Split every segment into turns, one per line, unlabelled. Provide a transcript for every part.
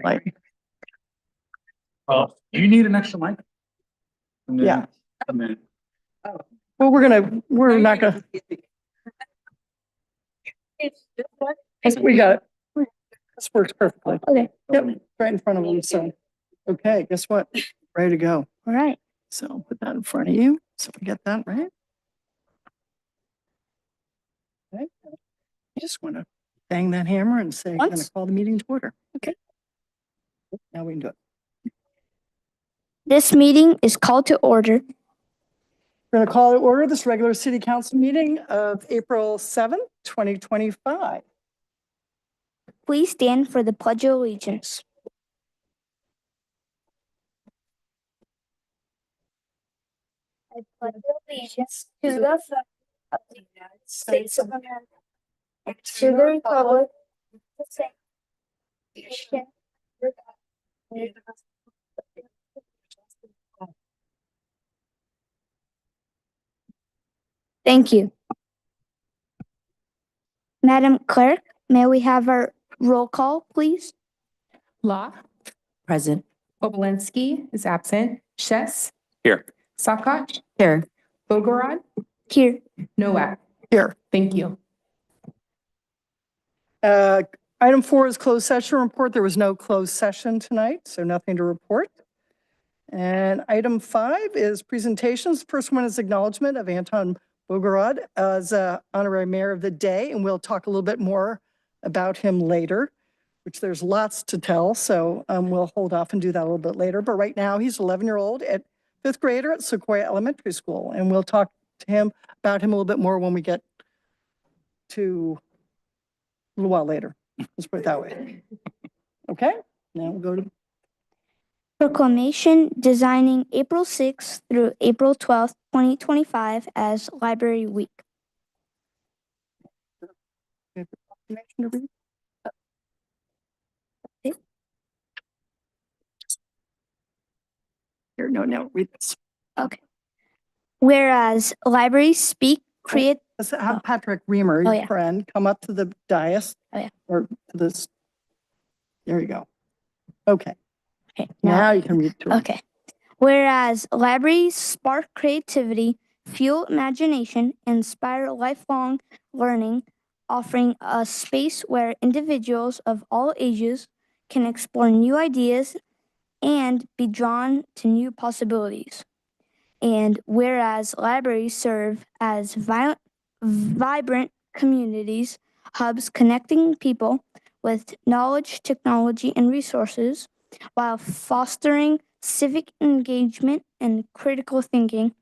Like,
Do you need an extra mic? And then-
Yeah.
And then,
well, we're not gonna, we got it. This works perfectly.
Okay.
Yep, right in front of them, so, okay, guess what? Ready to go.
All right.
So I'll put that in front of you, so we get that right. Okay. You just want to bang that hammer and say, I'm going to
Once.
call the meeting to order.
Okay.
Now we can do it.
This meeting is called to order.
We're going to call to order this regular city council meeting of April 7th, 2025.
Please stand for the Pledge of Allegiance. I pledge allegiance to the flag of the United States of America and to the republic for the nation under God, indivisible, Thank you. Madam Clerk, may we have our roll call, please?
Law,
Present.
Obolensky is absent. Chess.
Here.
Sakach.
Here.
Bogorod.
Here.
Nowak.
Here.
Thank you.
Item 4 is closed session report. There was no closed session tonight, so nothing to report. And item 5 is presentations. The first one is acknowledgement of Anton Bogorod as honorary mayor of the day, and we'll talk a little bit more about him later, which there's lots to tell, so we'll hold off and do that a little bit later. But right now, he's an 11-year-old at 5th grader at Sequoia Elementary School, and we'll talk to him about him a little bit more when we get to a little while later. Let's put it that way. Okay, now we'll go to
Proclamation designing April 6th through April 12th, 2025 as Library Week.
proclamation to read. Here, no, read this.
Okay. Whereas libraries speak, create,
Let's have Patrick Reamer,
Oh,
your
yeah.
friend, come up to the dais.
Oh, yeah.
Or to this. There you go. Okay,
okay,
now you can read through.
Okay. Whereas libraries spark creativity, fuel imagination, inspire lifelong learning, offering a space where individuals of all ages can explore new ideas and be drawn to new possibilities. And whereas libraries serve as vibrant communities, hubs connecting people with knowledge, technology, and resources, while fostering civic engagement and critical thinking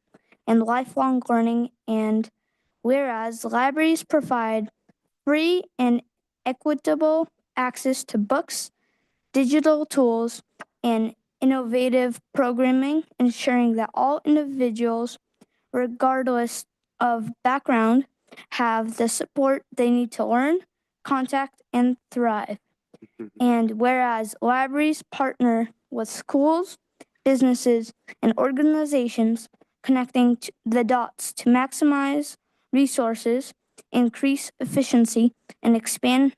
and lifelong learning. And whereas libraries provide free and equitable access to books, digital tools, and innovative programming, ensuring that all individuals, regardless of background, have the support they need to learn, contact, and thrive. And whereas libraries partner with schools, businesses, and organizations, connecting the dots to maximize resources, increase efficiency, and expand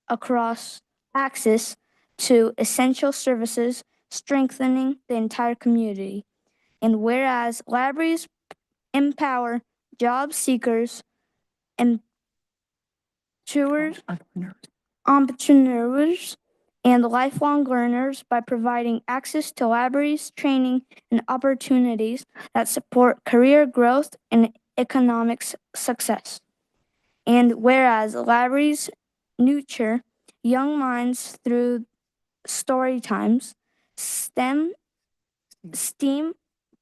across access to essential services, strengthening the entire community. And whereas libraries empower job seekers and entrepreneurs, and lifelong learners by providing access to libraries, training, and opportunities that support career growth and economic success. And whereas libraries nurture young minds through story times, STEM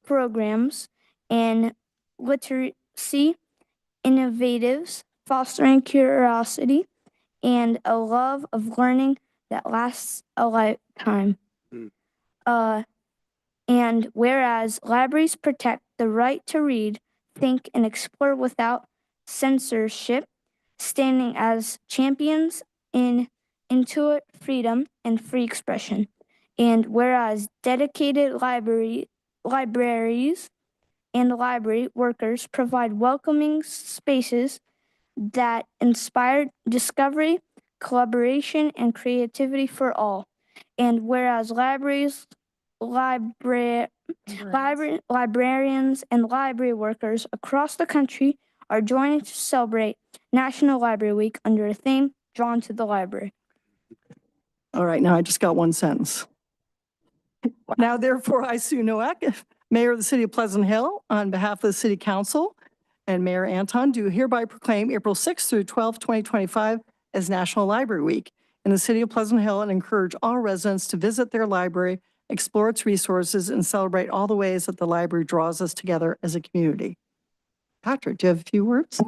programs, and literacy innovatives, fostering curiosity and a love of learning that lasts a lifetime. And whereas libraries protect the right to read, think, and explore without censorship, standing as champions in intuit freedom and free expression. And whereas dedicated libraries and library workers provide welcoming spaces that inspire discovery, collaboration, and creativity for all. And whereas libraries, librarians, and library workers across the country are joining to celebrate National Library Week under the theme Drawn to the Library.
All right, now I just got one sentence. Now therefore, I, Sue Nowak, Mayor of the City of Pleasant Hill, on behalf of the City Council and Mayor Anton, do hereby proclaim April 6th through 12th, 2025 as National Library Week in the City of Pleasant Hill and encourage all residents to visit their library, explore its resources, and celebrate all the ways that the library draws us together as a community. Patrick, do you have a few words?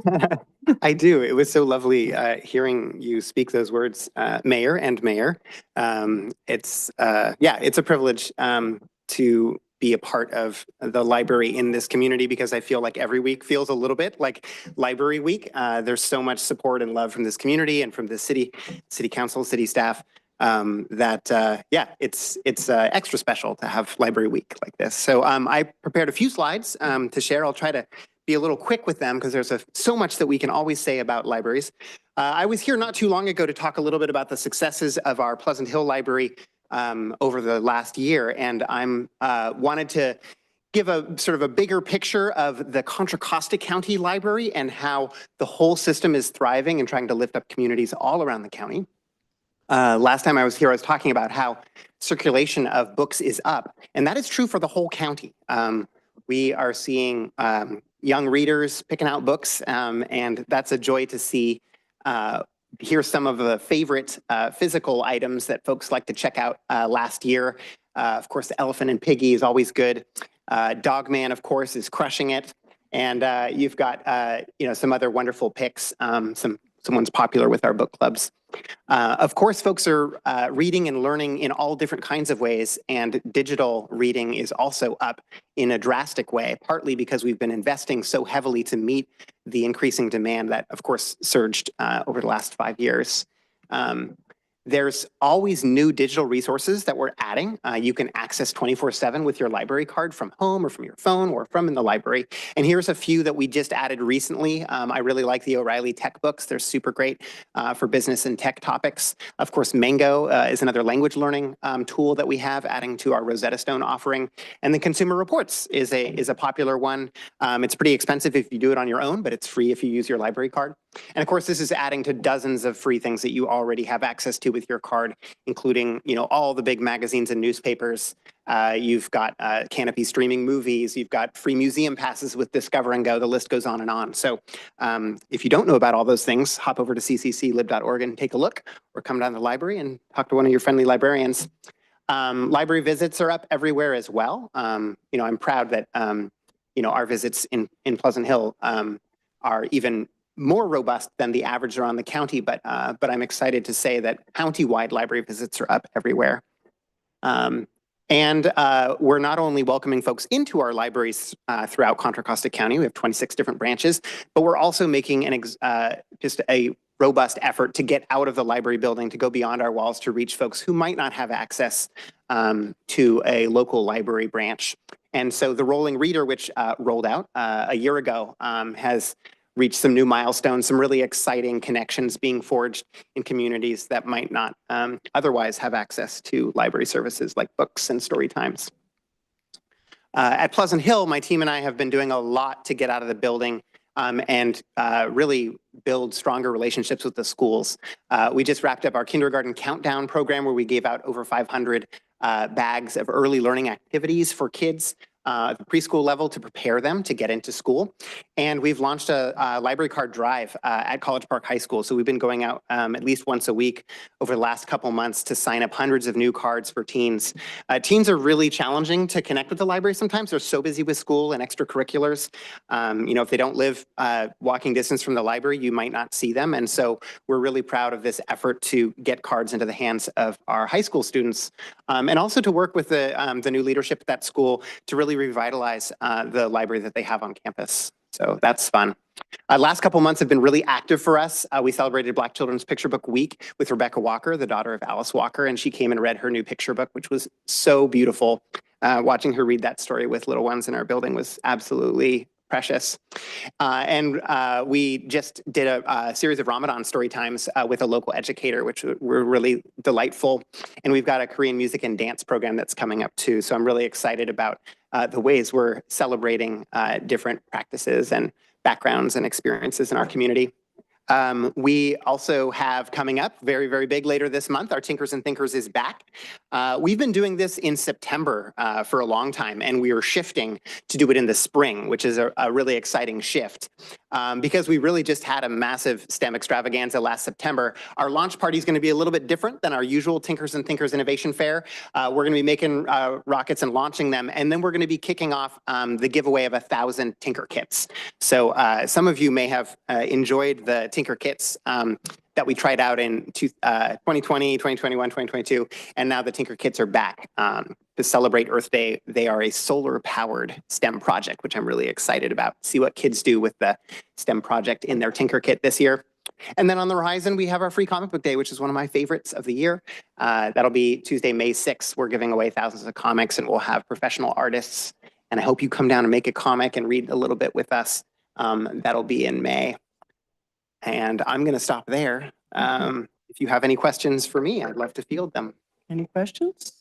I do. It was so lovely hearing you speak those words, Mayor and Mayor. It's a privilege to be a part of the library in this community because I feel like every week feels a little bit like Library Week. There's so much support and love from this community and from the city council, city staff it's extra special to have Library Week like this. So I prepared a few slides to share. I'll try to be a little quick with them because there's so much that we can always say about libraries. I was here not too long ago to talk a little bit about the successes of our Pleasant Hill Library over the last year, and I'm wanted to give a sort of a bigger picture of the Contra Costa County Library and how the whole system is thriving and trying to lift up communities all around the county. Last time I was here, I was talking about how circulation of books is up, and that is true for the whole county. We are seeing young readers picking out books, and that's a joy to see. Here's some of the favorite physical items that folks like to check out last year. Of course, the Elephant and Piggy is always good. Dogman, of course, is crushing it. And you've got some other wonderful picks, someone's popular with our book clubs. Of course, folks are reading and learning in all different kinds of ways, and digital reading is also up in a drastic way, partly because we've been investing so heavily to meet the increasing demand that, of course, surged over the last 5 years. There's always new digital resources that we're adding. You can access 24/7 with your library card from home or from your phone or from in the library. And here's a few that we just added recently. I really like the O'Reilly Tech books. They're super great for business and tech topics. Of course, Mango is another language learning tool that we have adding to our Rosetta Stone offering. And then Consumer Reports is a popular one. It's pretty expensive if you do it on your own, but it's free if you use your library card. And of course, this is adding to dozens of free things that you already have access to with your card, including all the big magazines and newspapers. You've got Canopy streaming movies. You've got free museum passes with Discover and Go. The list goes on and on. So if you don't know about all those things, hop over to ccclib.org and take a look, or come down to the library and talk to one of your friendly librarians. Library visits are up everywhere as well. I'm proud that our visits in Pleasant Hill are even more robust than the average around the county, but I'm excited to say that county-wide library visits are up everywhere. And we're not only welcoming folks into our libraries throughout Contra Costa County, we have 26 different branches, but we're also making just a robust effort to get out of the library building, to go beyond our walls, to reach folks who might not have access to a local library branch. And so the Rolling Reader, which rolled out a year ago, has reached some new milestones, some really exciting connections being forged in communities that might not otherwise have access to library services like books and story times. At Pleasant Hill, my team and I have been doing a lot to get out of the building and really build stronger relationships with the schools. We just wrapped up our kindergarten countdown program where we gave out over 500 bags of early learning activities for kids at the preschool level to prepare them to get into school. And we've launched a library card drive at College Park High School. So we've been going out at least once a week over the last couple months to sign up hundreds of new cards for teens. Teens are really challenging to connect with the library sometimes. They're so busy with school and extracurriculars. If they don't live walking distance from the library, you might not see them. And so we're really proud of this effort to get cards into the hands of our high school students, and also to work with the new leadership at that school to really revitalize the library that they have on campus. So that's fun. Last couple months have been really active for us. We celebrated Black Children's Picture Book Week with Rebecca Walker, the daughter of Alice Walker, and she came and read her new picture book, which was so beautiful. Watching her read that story with little ones in our building was absolutely precious. And we just did a series of Ramadan story times with a local educator, which were really delightful. And we've got a Korean music and dance program that's coming up too. So I'm really excited about the ways we're celebrating different practices and backgrounds and experiences in our community. We also have coming up very, very big later this month, our Tinkers and Thinkers is back. We've been doing this in September for a long time, and we are shifting to do it in the spring, which is a really exciting shift because we really just had a massive STEM extravaganza last September. Our launch party is going to be a little bit different than our usual Tinkers and Thinkers Innovation Fair. We're going to be making rockets and launching them, and then we're going to be kicking off the giveaway of 1,000 Tinker kits. So some of you may have enjoyed the Tinker kits that we tried out in 2020, 2021, 2022, and now the Tinker kits are back to celebrate Earth Day. They are a solar-powered STEM project, which I'm really excited about. See what kids do with the STEM project in their Tinker kit this year. And then on the horizon, we have our free comic book day, which is one of my favorites of the year. That'll be Tuesday, May 6th. We're giving away thousands of comics, and we'll have professional artists. And I hope you come down and make a comic and read a little bit with us. That'll be in May. And I'm going to stop there. If you have any questions for me, I'd love to field them.
Any questions?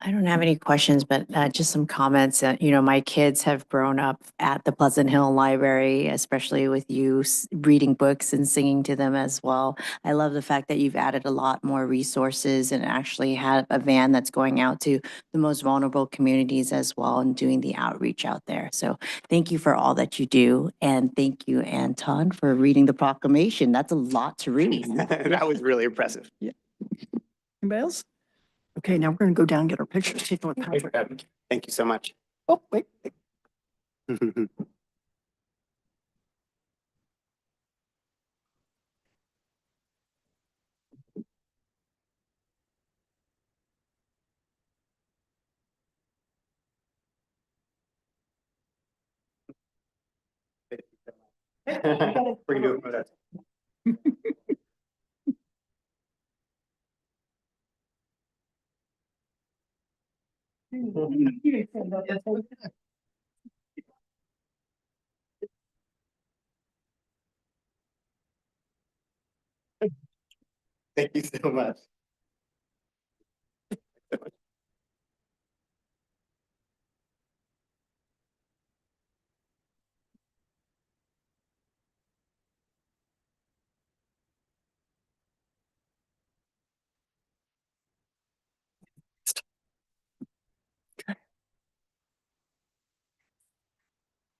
I don't have any questions, but just some comments. My kids have grown up at the Pleasant Hill Library, especially with you reading books and singing to them as well. I love the fact that you've added a lot more resources and actually have a van that's going out to the most vulnerable communities as well and doing the outreach out there. So thank you for all that you do. And thank you, Anton, for reading the proclamation. That's a lot to read.
That was really impressive.
Anybody else? Okay, now we're going to go down and get our pictures taken with Patrick.
Thank you so much.
Oh, wait.
We're gonna do it. Thank you so much.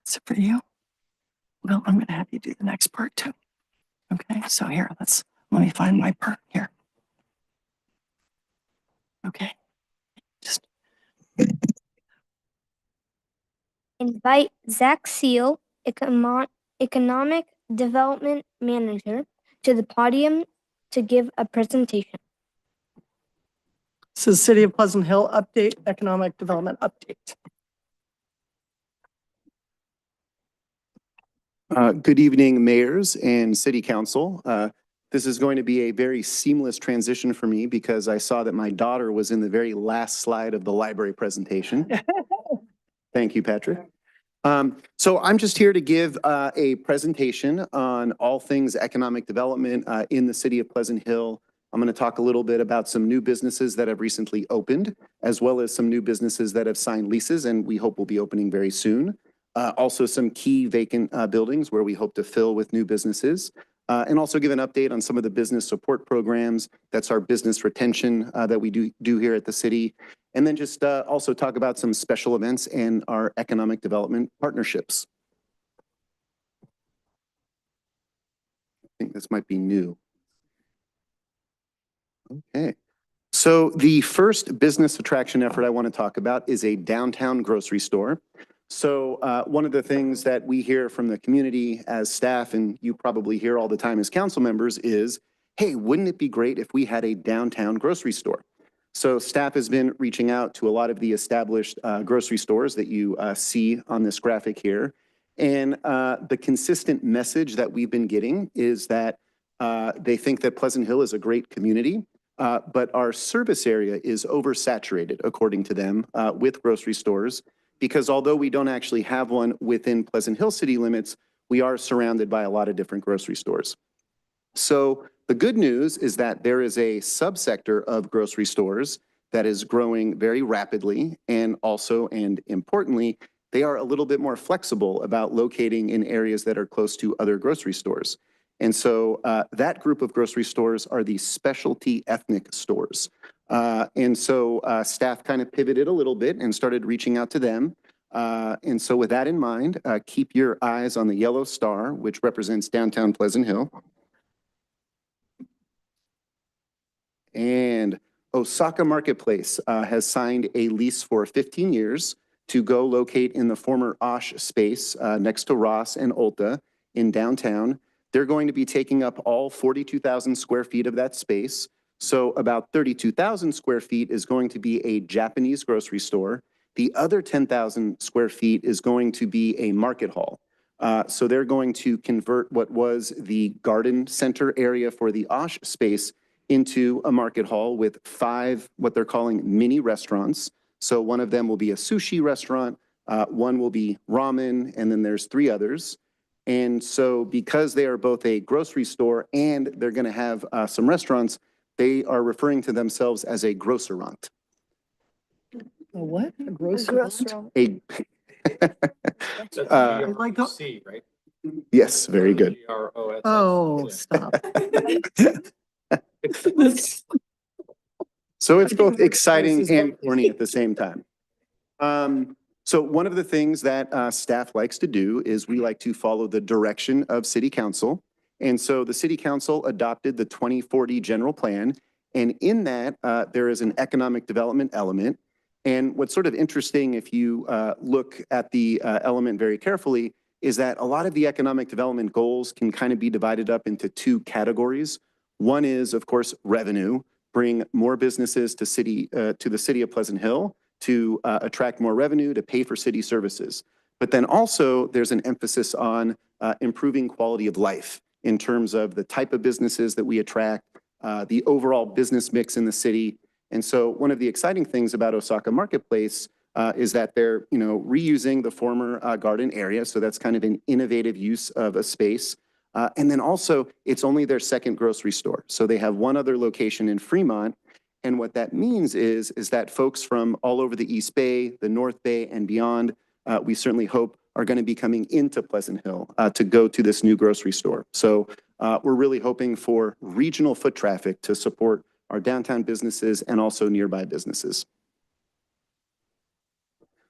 Is it for you? Well, I'm going to have you do the next part too. Okay, so here, let me find my part here. Okay. Just
Invite Zach Seal, Economic Development Manager, to the podium to give a presentation.
This is City of Pleasant Hill update, economic development update.
Good evening, mayors and city council. This is going to be a very seamless transition for me because I saw that my daughter was in the very last slide of the library presentation. Thank you, Patrick. So I'm just here to give a presentation on all things economic development in the city of Pleasant Hill. I'm going to talk a little bit about some new businesses that have recently opened, as well as some new businesses that have signed leases and we hope will be opening very soon. Also some key vacant buildings where we hope to fill with new businesses. And also give an update on some of the business support programs. That's our business retention that we do here at the city. And then just also talk about some special events and our economic development partnerships. I think this might be new. Okay. So the first business attraction effort I want to talk about is a downtown grocery store. So one of the things that we hear from the community as staff, and you probably hear all the time as council members, is, hey, wouldn't it be great if we had a downtown grocery store? So staff has been reaching out to a lot of the established grocery stores that you see on this graphic here. And the consistent message that we've been getting is that they think that Pleasant Hill is a great community, but our service area is oversaturated, according to them, with grocery stores, because although we don't actually have one within Pleasant Hill city limits, we are surrounded by a lot of different grocery stores. So the good news is that there is a subsector of grocery stores that is growing very rapidly, and also, and importantly, they are a little bit more flexible about locating in areas that are close to other grocery stores. And so that group of grocery stores are the specialty ethnic stores. And so staff kind of pivoted a little bit and started reaching out to them. And so with that in mind, keep your eyes on the yellow star, which represents downtown Pleasant Hill. And Osaka Marketplace has signed a lease for 15 years to go locate in the former Osh space next to Ross and Ulta in downtown. They're going to be taking up all 42,000 square feet of that space. So about 32,000 square feet is going to be a Japanese grocery store. The other 10,000 square feet is going to be a market hall. So they're going to convert what was the garden center area for the Osh space into a market hall with 5 what they're calling mini restaurants. So one of them will be a sushi restaurant, one will be ramen, and then there's 3 others. And so because they are both a grocery store and they're going to have some restaurants, they are referring to themselves as a grocerant.
A what? A grocerant?
A
Like the-
C, right?
yes, very good.
GROS.
Oh, stop.
So it's
I
both
think
exciting
this is
and
both.
corny at the same time. So one of the things that staff likes to do is we like to follow the direction of City Council. And so the City Council adopted the 2040 General Plan. And in that, there is an economic development element. And what's sort of interesting, if you look at the element very carefully, is that a lot of the economic development goals can kind of be divided up into 2 categories. One is, of course, revenue, bring more businesses to the city of Pleasant Hill to attract more revenue to pay for city services. But then also there's an emphasis on improving quality of life in terms of the type of businesses that we attract, the overall business mix in the city. And so one of the exciting things about Osaka Marketplace is that they're, reusing the former garden area. So that's kind of an innovative use of a space. And then also it's only their second grocery store. So they have one other location in Fremont. And what that means is that folks from all over the East Bay, the North Bay and beyond, we certainly hope are going to be coming into Pleasant Hill to go to this new grocery store. So we're really hoping for regional foot traffic to support our downtown businesses and also nearby businesses.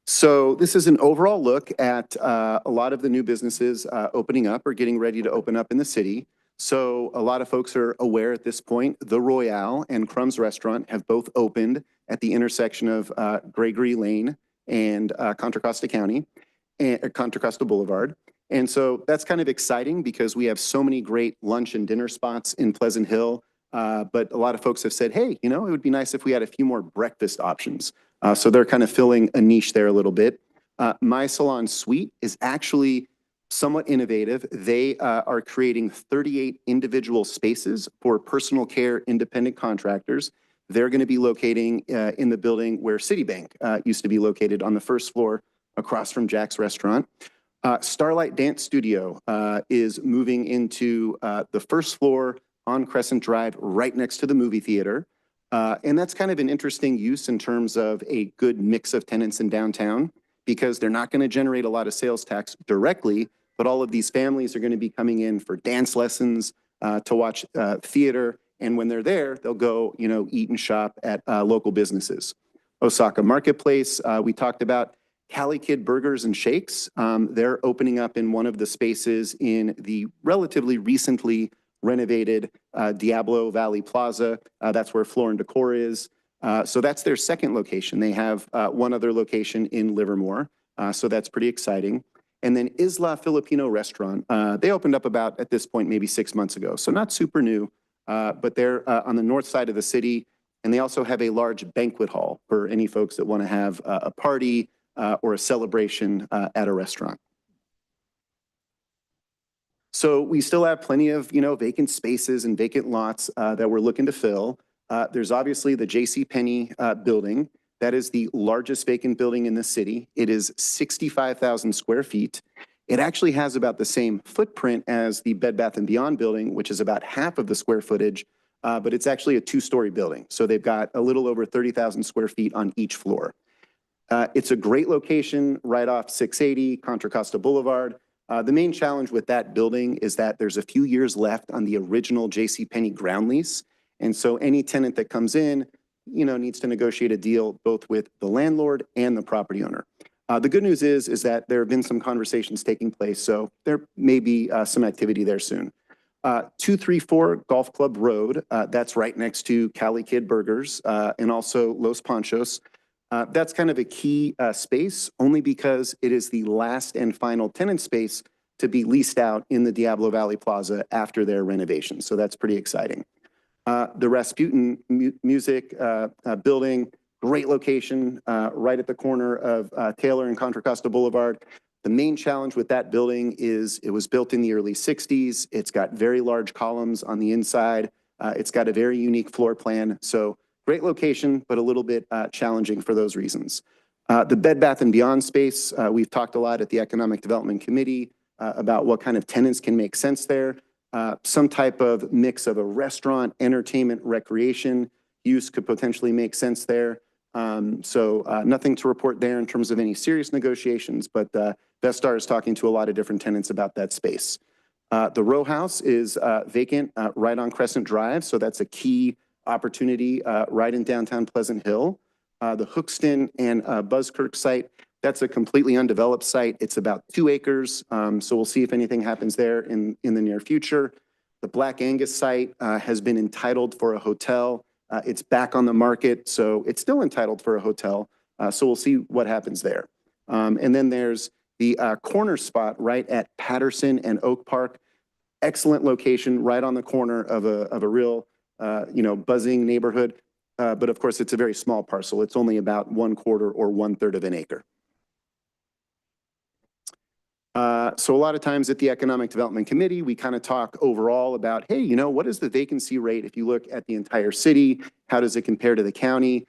So this is an overall look at a lot of the new businesses opening up or getting ready to open up in the city. So a lot of folks are aware at this point, the Royale and Crumbs Restaurant have both opened at the intersection of Gregory Lane and Contra Costa County, and Contra Costa Boulevard. And so that's kind of exciting because we have so many great lunch and dinner spots in Pleasant Hill. But a lot of folks have said, hey, it would be nice if we had a few more breakfast options. So they're kind of filling a niche there a little bit. My Salon Suite is actually somewhat innovative. They are creating 38 individual spaces for personal care independent contractors. They're going to be locating in the building where Citibank used to be located on the first floor across from Jack's Restaurant. Starlight Dance Studio is moving into the first floor on Crescent Drive right next to the movie theater. And that's kind of an interesting use in terms of a good mix of tenants in downtown because they're not going to generate a lot of sales tax directly, but all of these families are going to be coming in for dance lessons, to watch theater. And when they're there, they'll go, eat and shop at local businesses. Osaka Marketplace, we talked about Cali Kid Burgers and Shakes. They're opening up in one of the spaces in the relatively recently renovated Diablo Valley Plaza. That's where Floor and Decor is. So that's their second location. They have one other location in Livermore. So that's pretty exciting. And then Isla Filipino Restaurant. They opened up about, at this point, maybe 6 months ago. So not super new, but they're on the north side of the city. And they also have a large banquet hall for any folks that want to have a party or a celebration at a restaurant. So we still have plenty of, vacant spaces and vacant lots that we're looking to fill. There's obviously the JCPenney building. That is the largest vacant building in the city. It is 65,000 square feet. It actually has about the same footprint as the Bed Bath & Beyond building, which is about half of the square footage, but it's actually a two-story building. So they've got a little over 30,000 square feet on each floor. It's a great location right off 680 Contra Costa Boulevard. The main challenge with that building is that there's a few years left on the original JCPenney ground lease. And so any tenant that comes in, needs to negotiate a deal both with the landlord and the property owner. The good news is that there have been some conversations taking place, so there may be some activity there soon. 234 Golf Club Road, that's right next to Cali Kid Burgers and also Los Panchos. That's kind of a key space only because it is the last and final tenant space to be leased out in the Diablo Valley Plaza after their renovation. So that's pretty exciting. The Rasputin Music Building, great location right at the corner of Taylor and Contra Costa Boulevard. The main challenge with that building is it was built in the early 60s. It's got very large columns on the inside. It's got a very unique floor plan. So great location, but a little bit challenging for those reasons. The Bed Bath & Beyond space, we've talked a lot at the Economic Development Committee about what kind of tenants can make sense there. Some type of mix of a restaurant, entertainment, recreation use could potentially make sense there. So nothing to report there in terms of any serious negotiations, but Vestar is talking to a lot of different tenants about that space. The row house is vacant right on Crescent Drive, so that's a key opportunity right in downtown Pleasant Hill. The Hookston and Buzzkirk site, that's a completely undeveloped site. It's about 2 acres, so we'll see if anything happens there in the near future. The Black Angus site has been entitled for a hotel. It's back on the market, so it's still entitled for a hotel. So we'll see what happens there. And then there's the corner spot right at Patterson and Oak Park. Excellent location, right on the corner of a real, buzzing neighborhood. But of course, it's a very small parcel. It's only about 1/4 or 1/3 of an acre. So a lot of times at the Economic Development Committee, we kind of talk overall about, hey, what is the vacancy rate if you look at the entire city? How does it compare to the county?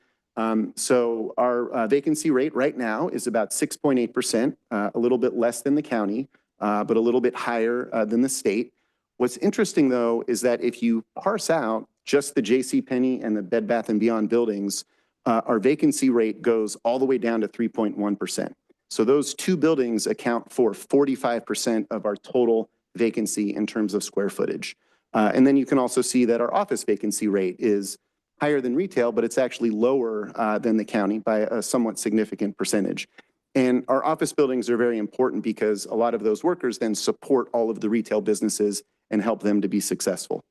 So our vacancy rate right now is about 6.8%, a little bit less than the county, but a little bit higher than the state. What's interesting, though, is that if you parse out just the JCPenney and the Bed Bath & Beyond buildings, our vacancy rate goes all the way down to 3.1%. So those 2 buildings account for 45% of our total vacancy in terms of square footage. And then you can also see that our office vacancy rate is higher than retail, but it's actually lower than the county by a somewhat significant percentage. And our office buildings are very important because a lot of those workers then support all of the retail businesses and help them to be successful.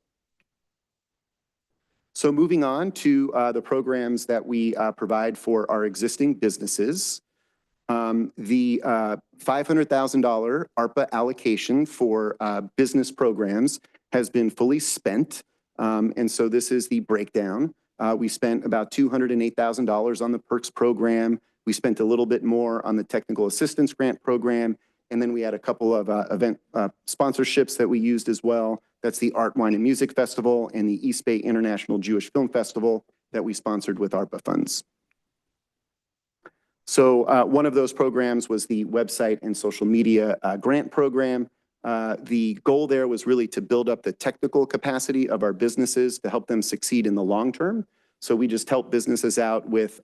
So moving on to the programs that we provide for our existing businesses. The $500,000 ARPA allocation for business programs has been fully spent. And so this is the breakdown. We spent about $208,000 on the PERKS program. We spent a little bit more on the technical assistance grant program. And then we had a couple of event sponsorships that we used as well. That's the Art, Wine, and Music Festival and the East Bay International Jewish Film Festival that we sponsored with ARPA funds. So one of those programs was the website and social media grant program. The goal there was really to build up the technical capacity of our businesses to help them succeed in the long term. So we just help businesses out with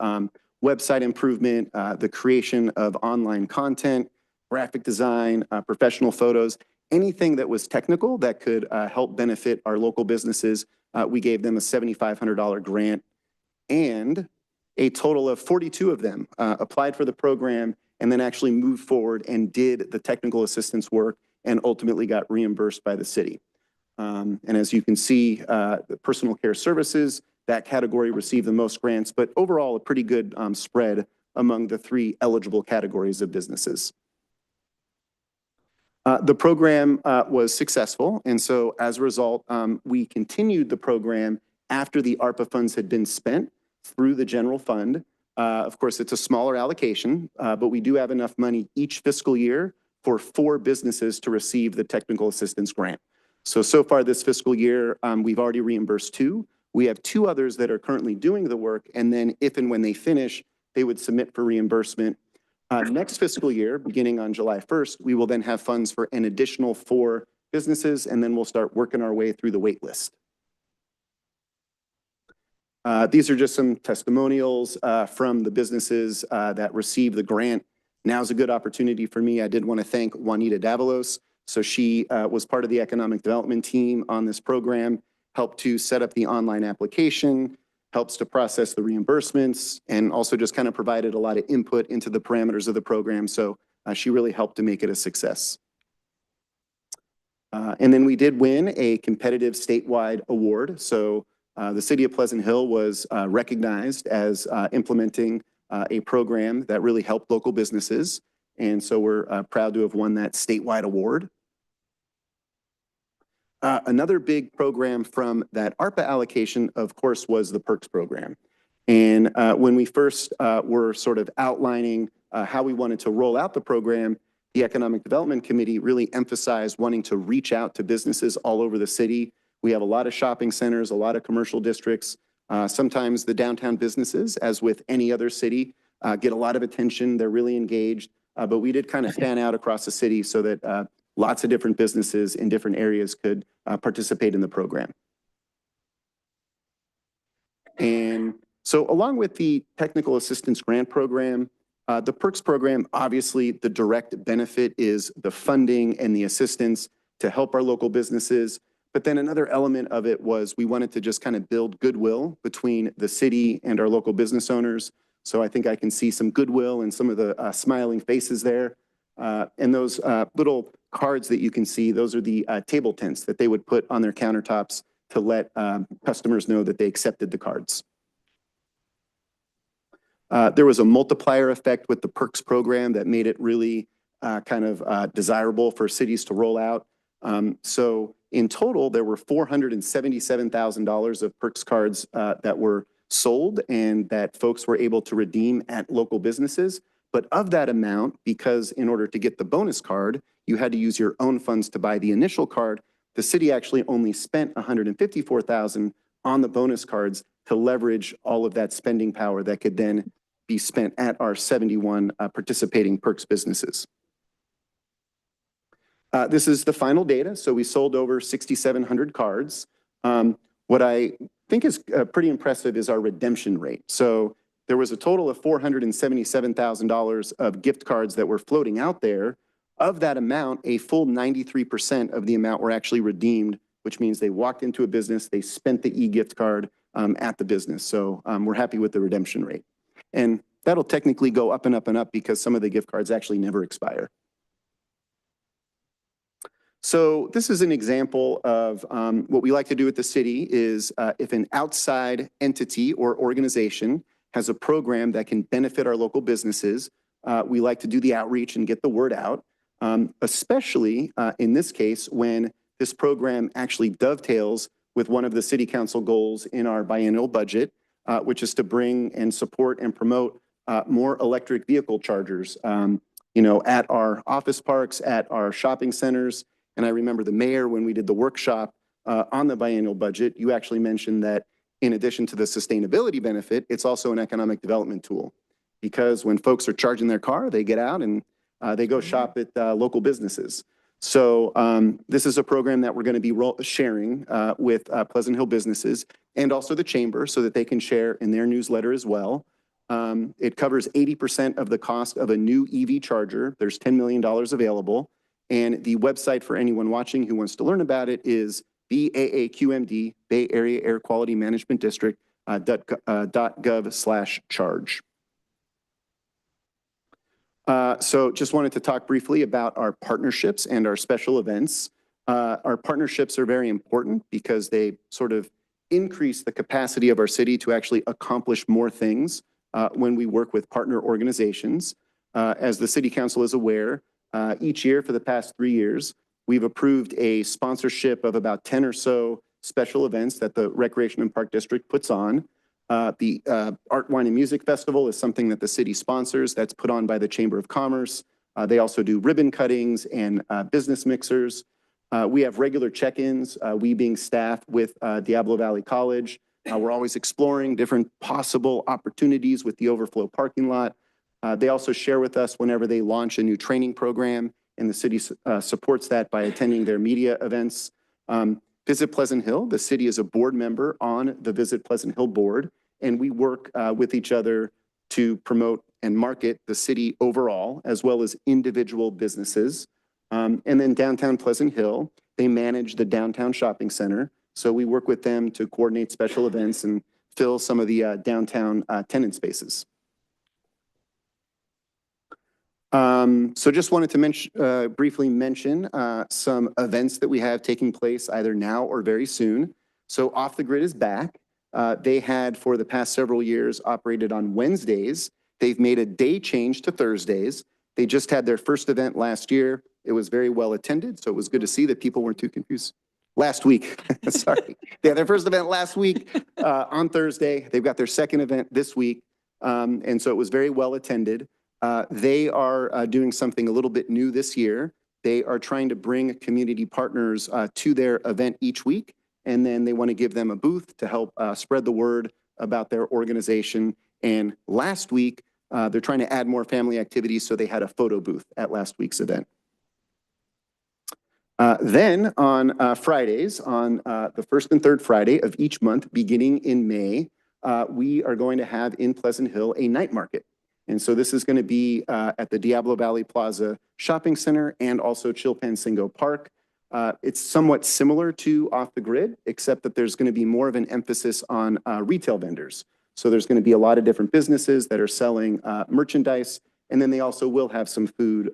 website improvement, the creation of online content, graphic design, professional photos, anything that was technical that could help benefit our local businesses. We gave them a $7,500 grant, and a total of 42 of them applied for the program and then actually moved forward and did the technical assistance work and ultimately got reimbursed by the city. And as you can see, the personal care services, that category received the most grants, but overall a pretty good spread among the 3 eligible categories of businesses. The program was successful, and so as a result, we continued the program after the ARPA funds had been spent through the general fund. Of course, it's a smaller allocation, but we do have enough money each fiscal year for 4 businesses to receive the technical assistance grant. So far this fiscal year, we've already reimbursed 2. We have 2 others that are currently doing the work, and then if and when they finish, they would submit for reimbursement. Next fiscal year, beginning on July 1st, we will then have funds for an additional 4 businesses, and then we'll start working our way through the wait list. These are just some testimonials from the businesses that received the grant. Now's a good opportunity for me. I did want to thank Juanita Davalos. So she was part of the economic development team on this program, helped to set up the online application, helps to process the reimbursements, and also just kind of provided a lot of input into the parameters of the program. So she really helped to make it a success. And then we did win a competitive statewide award. So the city of Pleasant Hill was recognized as implementing a program that really helped local businesses. And so we're proud to have won that statewide award. Another big program from that ARPA allocation, of course, was the PERKS program. And when we first were sort of outlining how we wanted to roll out the program, the Economic Development Committee really emphasized wanting to reach out to businesses all over the city. We have a lot of shopping centers, a lot of commercial districts. Sometimes the downtown businesses, as with any other city, get a lot of attention. They're really engaged. But we did kind of stand out across the city so that lots of different businesses in different areas could participate in the program. And so along with the Technical Assistance Grant Program, the PERKS program, obviously the direct benefit is the funding and the assistance to help our local businesses. But then another element of it was we wanted to just kind of build goodwill between the city and our local business owners. So I think I can see some goodwill and some of the smiling faces there. And those little cards that you can see, those are the table tents that they would put on their countertops to let customers know that they accepted the cards. There was a multiplier effect with the PERKS program that made it really kind of desirable for cities to roll out. So in total, there were $477,000 of PERKS cards that were sold and that folks were able to redeem at local businesses. But of that amount, because in order to get the bonus card, you had to use your own funds to buy the initial card, the city actually only spent $154,000 on the bonus cards to leverage all of that spending power that could then be spent at our 71 participating PERKS businesses. This is the final data. So we sold over 6,700 cards. What I think is pretty impressive is our redemption rate. So there was a total of $477,000 of gift cards that were floating out there. Of that amount, a full 93% of the amount were actually redeemed, which means they walked into a business, they spent the e-gift card at the business. So we're happy with the redemption rate. And that'll technically go up and up and up because some of the gift cards actually never expire. So this is an example of what we like to do at the city is if an outside entity or organization has a program that can benefit our local businesses, we like to do the outreach and get the word out, especially in this case when this program actually dovetails with one of the city council goals in our biennial budget, which is to bring and support and promote more electric vehicle chargers, at our office parks, at our shopping centers. And I remember the mayor, when we did the workshop on the biennial budget, you actually mentioned that in addition to the sustainability benefit, it's also an economic development tool. Because when folks are charging their car, they get out and they go shop at local businesses. So this is a program that we're going to be sharing with Pleasant Hill businesses and also the chamber so that they can share in their newsletter as well. It covers 80% of the cost of a new EV charger. There's $10 million available. And the website for anyone watching who wants to learn about it is BAAQMD, Bay Area Air Quality Management District, .gov/charge. So just wanted to talk briefly about our partnerships and our special events. Our partnerships are very important because they sort of increase the capacity of our city to actually accomplish more things when we work with partner organizations. As the City Council is aware, each year for the past 3 years, we've approved a sponsorship of about 10 or so special events that the Recreation and Park District puts on. The Art, Wine, and Music Festival is something that the city sponsors that's put on by the Chamber of Commerce. They also do ribbon cuttings and business mixers. We have regular check-ins, we being staff with Diablo Valley College. We're always exploring different possible opportunities with the overflow parking lot. They also share with us whenever they launch a new training program, and the city supports that by attending their media events. Visit Pleasant Hill, the city is a board member on the Visit Pleasant Hill board, and we work with each other to promote and market the city overall, as well as individual businesses. And then downtown Pleasant Hill, they manage the downtown shopping center. So we work with them to coordinate special events and fill some of the downtown tenant spaces. So just wanted to briefly mention some events that we have taking place either now or very soon. So Off the Grid is back. They had for the past several years operated on Wednesdays. They've made a day change to Thursdays. They just had their first event last year. It was very well attended, so it was good to see that people weren't too confused. Last week, sorry. They had their first event last week on Thursday. They've got their second event this week, and so it was very well attended. They are doing something a little bit new this year. They are trying to bring community partners to their event each week, and then they want to give them a booth to help spread the word about their organization. And last week, they're trying to add more family activities, so they had a photo booth at last week's event. Then on Fridays, on the first and third Friday of each month, beginning in May, we are going to have in Pleasant Hill a night market. And so this is going to be at the Diablo Valley Plaza Shopping Center and also Chilpancingo Park. It's somewhat similar to Off the Grid, except that there's going to be more of an emphasis on retail vendors. So there's going to be a lot of different businesses that are selling merchandise, and then they also will have some food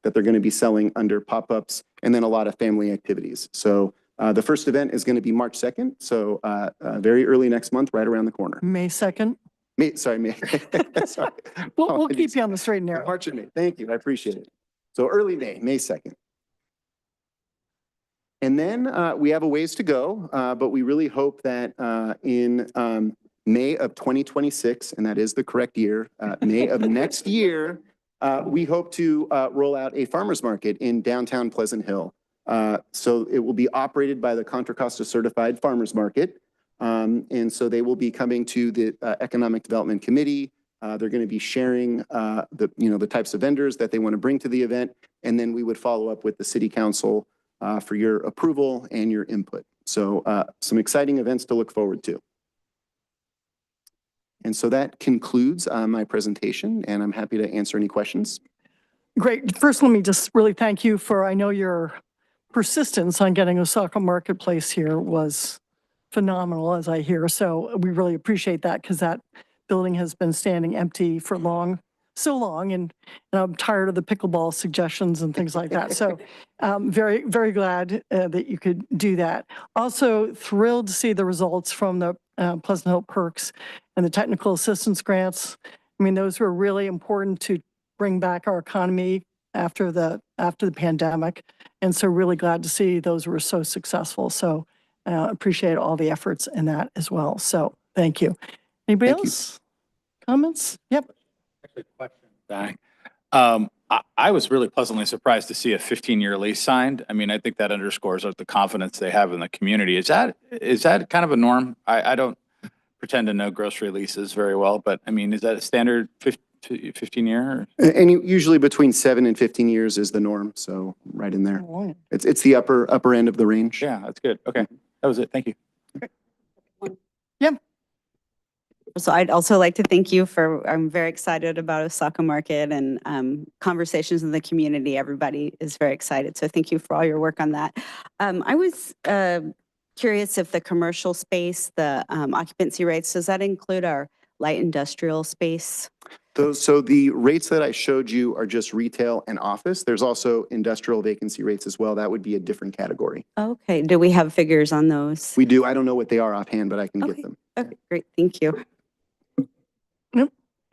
that they're going to be selling under pop-ups, and then a lot of family activities. So the first event is going to be March 2nd, so very early next month, right around the corner.
May 2nd.
May. Sorry.
We'll keep you on the straight and narrow.
March and May. Thank you. I appreciate it. So early May 2nd. And then we have a ways to go, but we really hope that in May of 2026, and that is the correct year, May of next year, we hope to roll out a farmer's market in downtown Pleasant Hill. So it will be operated by the Contra Costa Certified Farmers Market. And so they will be coming to the Economic Development Committee. They're going to be sharing the types of vendors that they want to bring to the event. And then we would follow up with the City Council for your approval and your input. So some exciting events to look forward to. And so that concludes my presentation, and I'm happy to answer any questions.
Great. First, let me just really thank you for, I know your persistence on getting Osaka Marketplace here was phenomenal, as I hear. So we really appreciate that, because that building has been standing empty for so long, and I'm tired of the pickleball suggestions and things like that. So very, very glad that you could do that. Also thrilled to see the results from the Pleasant Hill Perks and the technical assistance grants. I mean, those were really important to bring back our economy after the pandemic. And so really glad to see those were so successful. So appreciate all the efforts in that as well. So thank you. Anybody
Thank you.
else? Comments? Yep.
Actually, question, Danny. I was really pleasantly surprised to see a 15-year lease signed. I mean, I think that underscores the confidence they have in the community. Is that kind of a norm? I don't pretend to know grocery leases very well, but I mean, is that a standard 15-year?
And usually between 7 and 15 years is the norm. So right in there. It's the upper end of the range.
Yeah, that's good. Okay, that was it. Thank you.
So I'd also like to thank you I'm very excited about Osaka Market and conversations in the community. Everybody is very excited. So thank you for all your work on that. I was curious if the commercial space, the occupancy rates, does that include our light industrial space?
So the rates that I showed you are just retail and office. There's also industrial vacancy rates as well. That would be a different category.
Okay. Do we have figures on those?
We do. I don't know what they are offhand, but I can get them.
Okay, great. Thank you.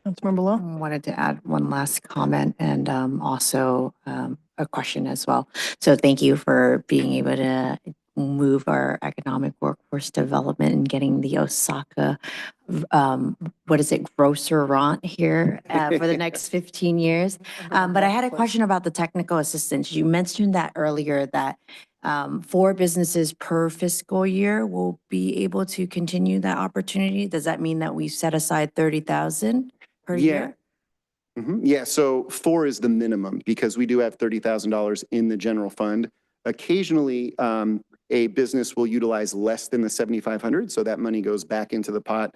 Councilmember Law?
Wanted to add one last comment and also a question as well. So thank you for being able to move our economic workforce development and getting the Osaka, grocerant here for the next 15 years. But I had a question about the technical assistance. You mentioned that earlier that 4 businesses per fiscal year will be able to continue that opportunity. Does that mean that we set aside 30,000 per
Yeah.
year?
Yeah, so 4 is the minimum because we do have $30,000 in the general fund. Occasionally, a business will utilize less than the 7,500, so that money goes back into the pot.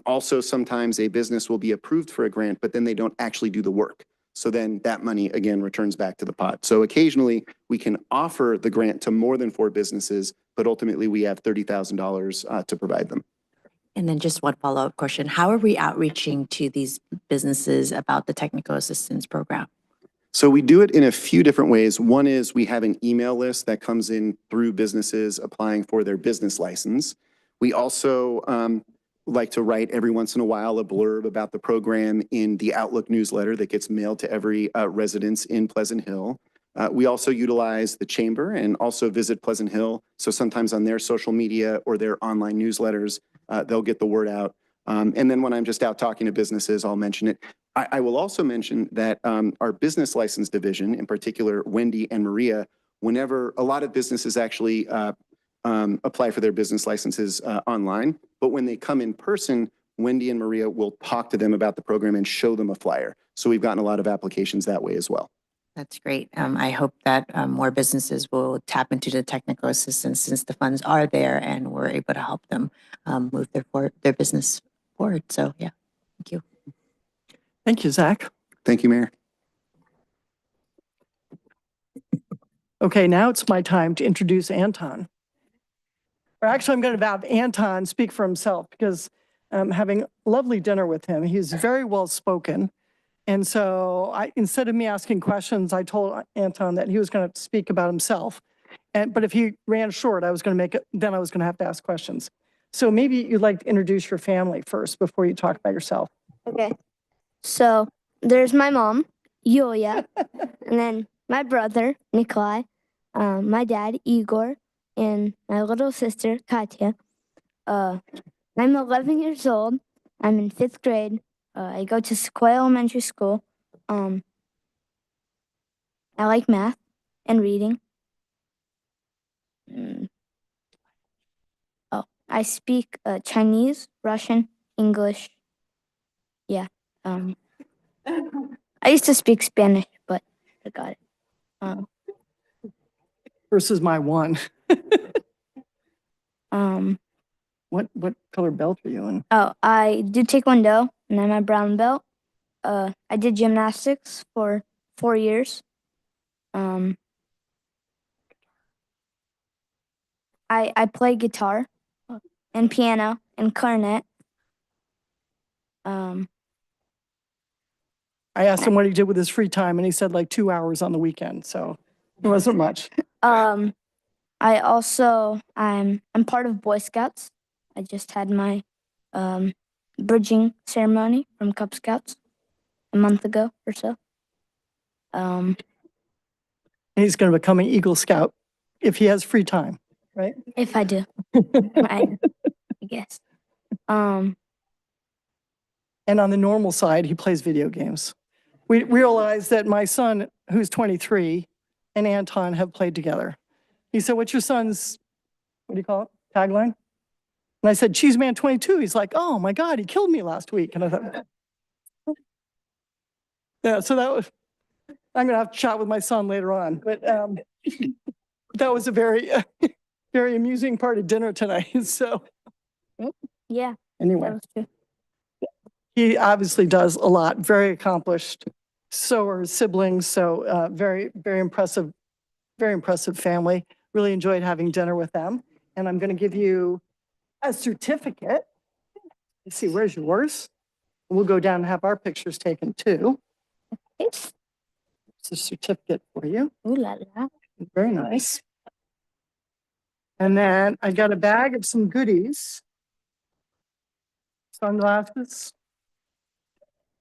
Also, sometimes a business will be approved for a grant, but then they don't actually do the work. So then that money again returns back to the pot. So occasionally we can offer the grant to more than 4 businesses, but ultimately we have $30,000 to provide them.
And then just one follow-up question. How are we outreaching to these businesses about the technical assistance program?
So we do it in a few different ways. One is we have an email list that comes in through businesses applying for their business license. We also like to write every once in a while a blurb about the program in the Outlook newsletter that gets mailed to every residence in Pleasant Hill. We also utilize the chamber and also visit Pleasant Hill. So sometimes on their social media or their online newsletters, they'll get the word out. And then when I'm just out talking to businesses, I'll mention it. I will also mention that our business license division, in particular, Wendy and Maria, whenever a lot of businesses actually apply for their business licenses online, but when they come in person, Wendy and Maria will talk to them about the program and show them a flyer. So we've gotten a lot of applications that way as well.
That's great. I hope that more businesses will tap into the technical assistance since the funds are there and we're able to help them move their business forward. So yeah, thank you.
Thank you, Zach.
Thank you, Mayor.
Okay, now it's my time to introduce Anton. Or actually, I'm going to have Anton speak for himself because I'm having a lovely dinner with him. He's very well spoken. And so instead of me asking questions, I told Anton that he was going to speak about himself. But if he ran short, then I was going to have to ask questions. So maybe you'd like to introduce your family first before you talk about yourself.
Okay. So there's my mom, Yulia, and then my brother, Nikolai, my dad, Igor, and my little sister, Katya. I'm 11 years old. I'm in 5th grade. I go to Sequoia Elementary School. I like math and reading. I speak Chinese, Russian, English. Yeah. I used to speak Spanish, but I got it.
Versus my one.
Um,
What color belt are you in?
Oh, I do Taekwondo, and I'm a brown belt. I did gymnastics for 4 years. I play guitar and piano and clarinet.
I asked him what he did with his free time, and he said like 2 hours on the weekend, so it wasn't much.
I also I'm part of Boy Scouts. I just had my bridging ceremony from Cub Scouts a month ago or so.
He's going to become an Eagle Scout if he has free time, right?
If I do, I guess.
And on the normal side, he plays video games. We realized that my son, who's 23, and Anton have played together. He said, "What's your son's, what do you call it, tagline?" And I said, "Cheese Man 22. He's like, "Oh my God, he killed me last week." And I thought, yeah, so that was, I'm going to have to chat with my son later on. But that was a very, very amusing part of dinner tonight. So
Yeah,
anyway.
that was true.
He obviously does a lot, very accomplished. So are his siblings. So very, very impressive family. Really enjoyed having dinner with them. And I'm going to give you a certificate. Let's see, where's yours? We'll go down and have our pictures taken too.
It's
It's a certificate for you.
ooh la la.
Very nice. And then I got a bag of some goodies. Sunglasses.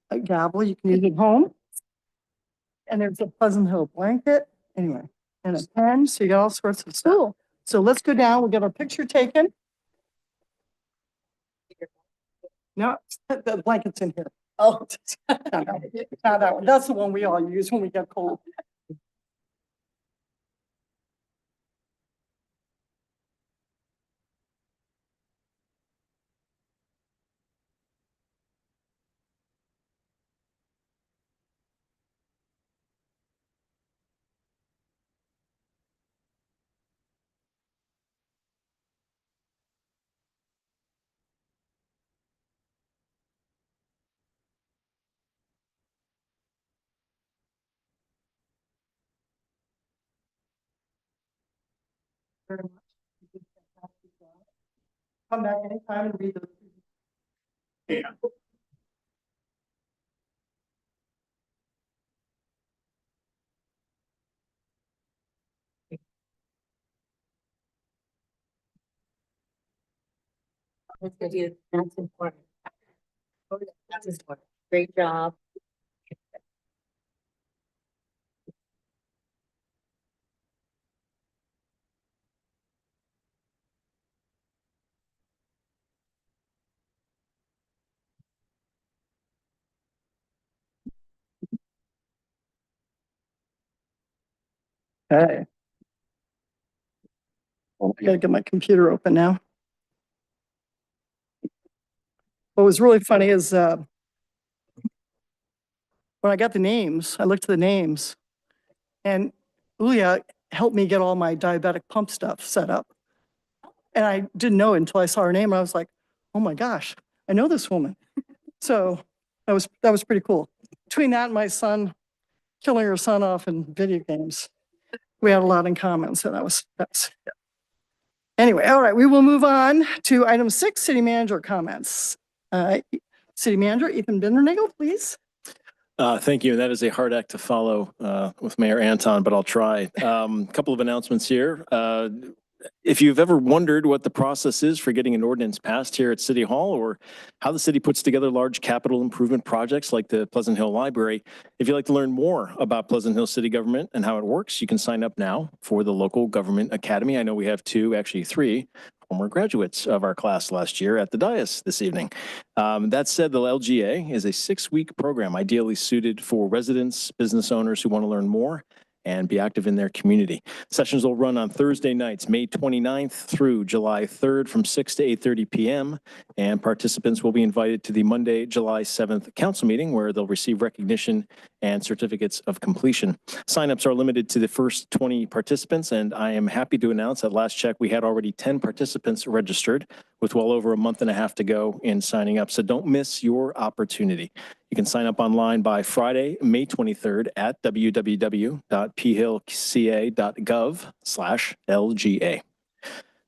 A gavel, you can use at home. And there's a Pleasant Hill blanket, anyway, and a pen, so you got all sorts of stuff.
Cool.
So let's go down, we'll get our picture taken. No, the blanket's in here. Oh. Not that one, that's the one we all use when we get cold. very much. You did a fantastic job. Come back anytime and read those.
Yeah.
That's good. That's important. That's important. Great job.
Okay. I gotta get my computer open now. What was really funny is when I got the names, I looked at the names, and Ulia helped me get all my diabetic pump stuff set up. And I didn't know it until I saw her name, and I was like, oh my gosh, I know this woman. So that was pretty cool. Between that and my son killing her son off in video games, we had a lot in common. So that's yeah. Anyway, all right, we will move on to item 6, city manager comments. City manager Ethan Bindernagel, please.
Thank you. That is a hard act to follow with Mayor Anton, but I'll try. Couple of announcements here. If you've ever wondered what the process is for getting an ordinance passed here at City Hall, or how the city puts together large capital improvement projects like the Pleasant Hill Library, if you'd like to learn more about Pleasant Hill City Government and how it works, you can sign up now for the Local Government Academy. I know we have 2, actually 3 former graduates of our class last year at the dais this evening. That said, the LGA is a 6-week program ideally suited for residents, business owners who want to learn more and be active in their community. Sessions will run on Thursday nights, May 29th through July 3rd from 6 to 8:30 p.m. And participants will be invited to the Monday, July 7th council meeting where they'll receive recognition and certificates of completion. Signups are limited to the first 20 participants, and I am happy to announce at last check we had already 10 participants registered with well over a month and a half to go in signing up. So don't miss your opportunity. You can sign up online by Friday, May 23rd at www.phillca.gov/LGA.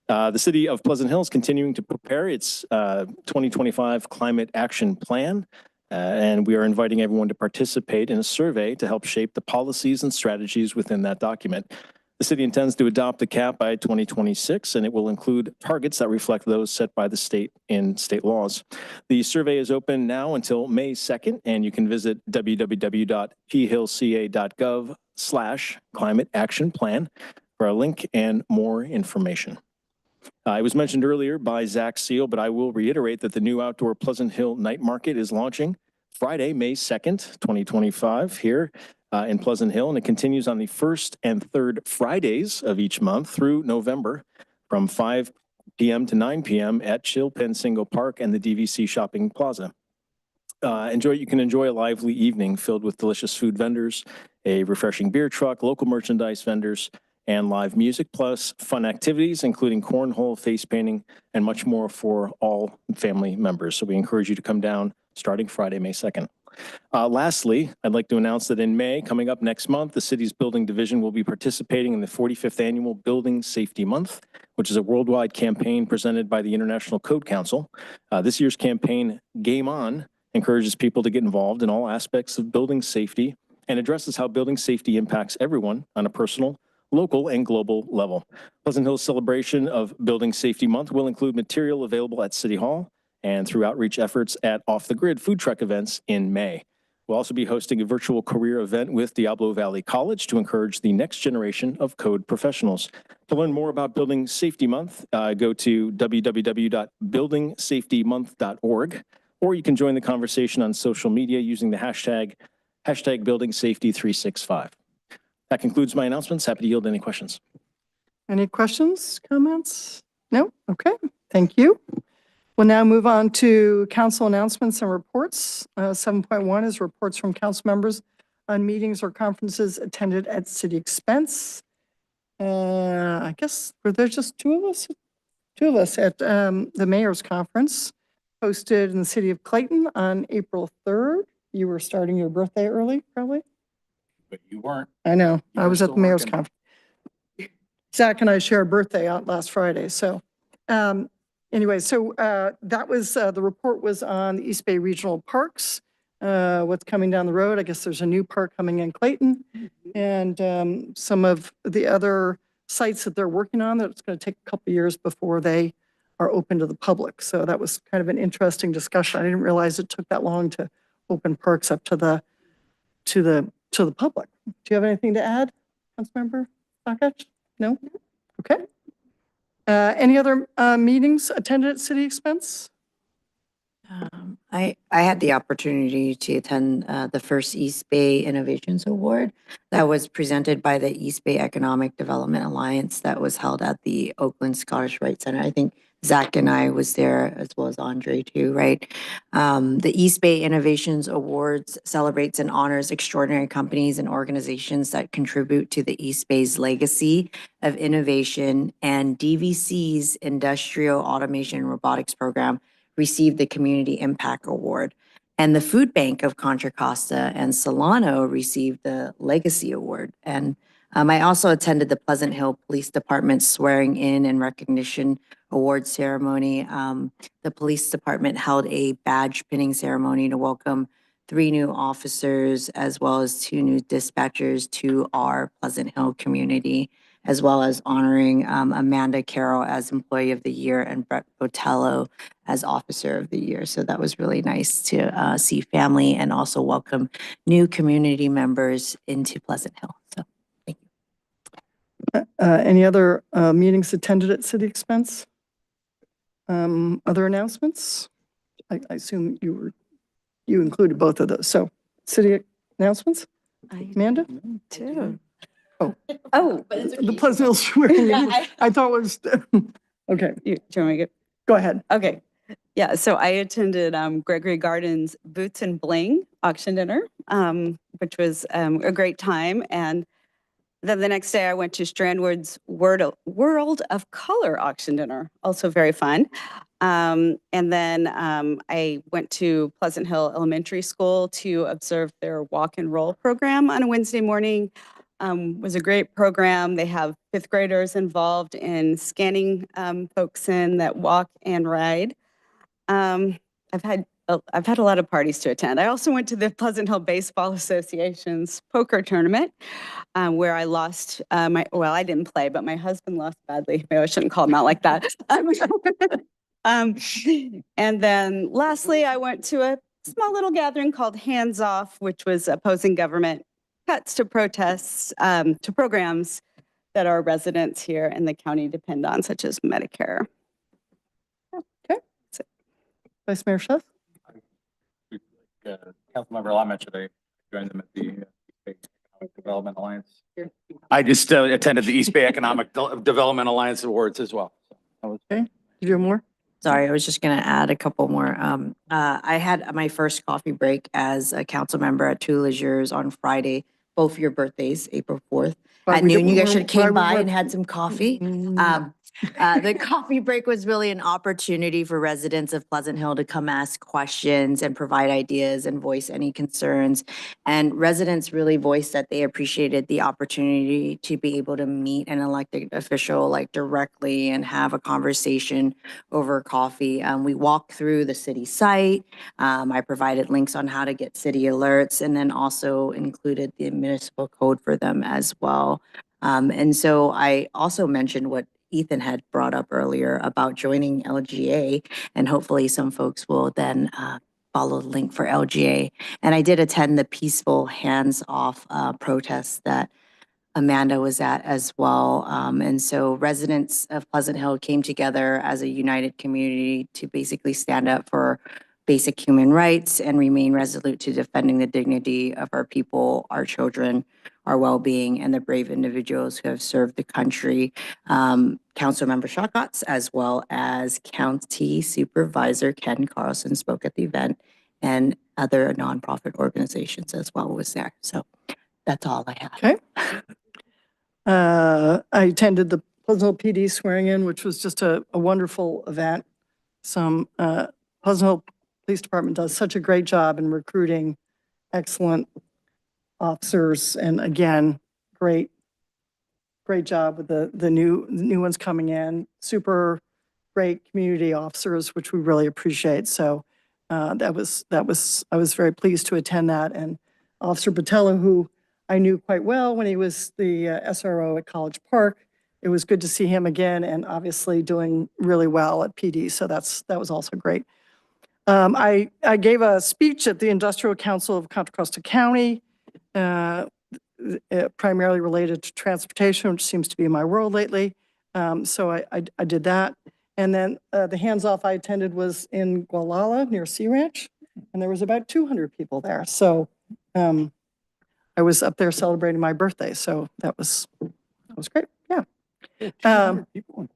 The City of Pleasant Hill is continuing to prepare its 2025 Climate Action Plan, and we are inviting everyone to participate in a survey to help shape the policies and strategies within that document. The city intends to adopt the CAP by 2026, and it will include targets that reflect those set by the state in state laws. The survey is open now until May 2nd, and you can visit www.phillca.gov/climate action plan for a link and more information. It was mentioned earlier by Zach Seal, but I will reiterate that the new outdoor Pleasant Hill Night Market is launching Friday, May 2nd, 2025 here in Pleasant Hill, and it continues on the first and third Fridays of each month through November from 5 p.m. to 9 p.m. at Chilpin Single Park and the DVC Shopping Plaza. You can enjoy a lively evening filled with delicious food vendors, a refreshing beer truck, local merchandise vendors, and live music, plus fun activities, including cornhole, face painting, and much more for all family members. So we encourage you to come down starting Friday, May 2nd. Lastly, I'd like to announce that in May, coming up next month, the city's building division will be participating in the 45th Annual Building Safety Month, which is a worldwide campaign presented by the International Code Council. This year's campaign, Game On, encourages people to get involved in all aspects of building safety and addresses how building safety impacts everyone on a personal, local, and global level. Pleasant Hill's celebration of Building Safety Month will include material available at City Hall and through outreach efforts at Off the Grid food truck events in May. We'll also be hosting a virtual career event with Diablo Valley College to encourage the next generation of code professionals. To learn more about Building Safety Month, go to www.buildingsafetymonth.org, or you can join the conversation on social media using the hashtag #BuildingSafety365. That concludes my announcements. Happy to yield any questions.
Any questions, comments? No? Okay, thank you. We'll now move on to council announcements and reports. 7.1 is reports from council members on meetings or conferences attended at city expense. I guess were there just two of us at the mayor's conference hosted in the city of Clayton on April 3rd. You were starting your birthday early, probably?
But you weren't.
I know.
You
I
were
was at
still
the mayor's
working.
conference. Zach and I share a birthday out last Friday, so. Anyway, so that was, the report was on the East Bay Regional Parks, what's coming down the road. I guess there's a new park coming in Clayton, and some of the other sites that they're working on that it's going to take a couple of years before they are open to the public. So that was kind of an interesting discussion. I didn't realize it took that long to open parks up to the public. Do you have anything to add, Councilmember Sakich? No? Okay. Any other meetings attended at city expense?
I had the opportunity to attend the first East Bay Innovations Award that was presented by the East Bay Economic Development Alliance that was held at the Oakland Scottish Rite Center. I think Zach and I was there as well as Andre too, right? The East Bay Innovations Awards celebrates and honors extraordinary companies and organizations that contribute to the East Bay's legacy of innovation, and DVC's Industrial Automation and Robotics Program received the Community Impact Award. And the Food Bank of Contra Costa and Solano received the Legacy Award. And I also attended the Pleasant Hill Police Department swearing in and recognition award ceremony. The police department held a badge pinning ceremony to welcome 3 new officers as well as 2 new dispatchers to our Pleasant Hill community, as well as honoring Amanda Carroll as Employee of the Year and Brett Botello as Officer of the Year. So that was really nice to see family and also welcome new community members into Pleasant Hill. So thank you.
Any other meetings attended at city expense? Other announcements? I assume you included both of those. So city announcements? Amanda?
Too.
Oh.
Oh.
The Pleasant Hill swearing in. I thought it was, okay,
Do you want me to
go ahead.
Okay. Yeah, so I attended Gregory Garden's Boots and Bling auction dinner, which was a great time. And then the next day I went to Strandwood's World of Color auction dinner, also very fun. And then I went to Pleasant Hill Elementary School to observe their walk and roll program on a Wednesday morning. Was a great program. They have 5th graders involved in scanning folks in that walk and ride. I've had a lot of parties to attend. I also went to the Pleasant Hill Baseball Association's poker tournament, where I lost I didn't play, but my husband lost badly. Maybe I shouldn't call him out like that. And then lastly, I went to a small little gathering called Hands Off, which was opposing government cuts to protests, to programs that our residents here in the county depend on, such as Medicare.
Okay. Vice Mayor Schiff?
Councilmember Law mentioned I joined them at the East Bay Economic Development Alliance. I just attended the East Bay Economic Development Alliance Awards as well.
Okay. Did you have more?
Sorry, I was just going to add a couple more. I had my first coffee break as a council member at Two Leisure's on Friday, both your birthdays, April 4th. At noon, you guys should have came by and had some coffee. The coffee break was really an opportunity for residents of Pleasant Hill to come ask questions and provide ideas and voice any concerns. And residents really voiced that they appreciated the opportunity to be able to meet an elected official like directly and have a conversation over coffee. We walked through the city site. I provided links on how to get city alerts and then also included the municipal code for them as well. And so I also mentioned what Ethan had brought up earlier about joining LGA, and hopefully some folks will then follow the link for LGA. And I did attend the peaceful hands-off protest that Amanda was at as well. And so residents of Pleasant Hill came together as a united community to basically stand up for basic human rights and remain resolute to defending the dignity of our people, our children, our well-being, and the brave individuals who have served the country. Councilmember Shotgots, as well as County Supervisor Ken Carlson spoke at the event, and other nonprofit organizations as well was there. So that's all I have.
Okay. I attended the Pleasant Hill PD swearing in, which was just a wonderful event. Pleasant Hill Police Department does such a great job in recruiting excellent officers, and again, great great job with the new ones coming in. Super great community officers, which we really appreciate. So I was very pleased to attend that. And Officer Botello, who I knew quite well when he was the SRO at College Park, it was good to see him again, and obviously doing really well at PD. So that was also great. I gave a speech at the Industrial Council of Contra Costa County, primarily related to transportation, which seems to be my world lately. So I did that. And then the hands-off I attended was in Gualala near Sea Ranch, and there was about 200 people there. So I was up there celebrating my birthday. So that was great. Yeah.
200 people.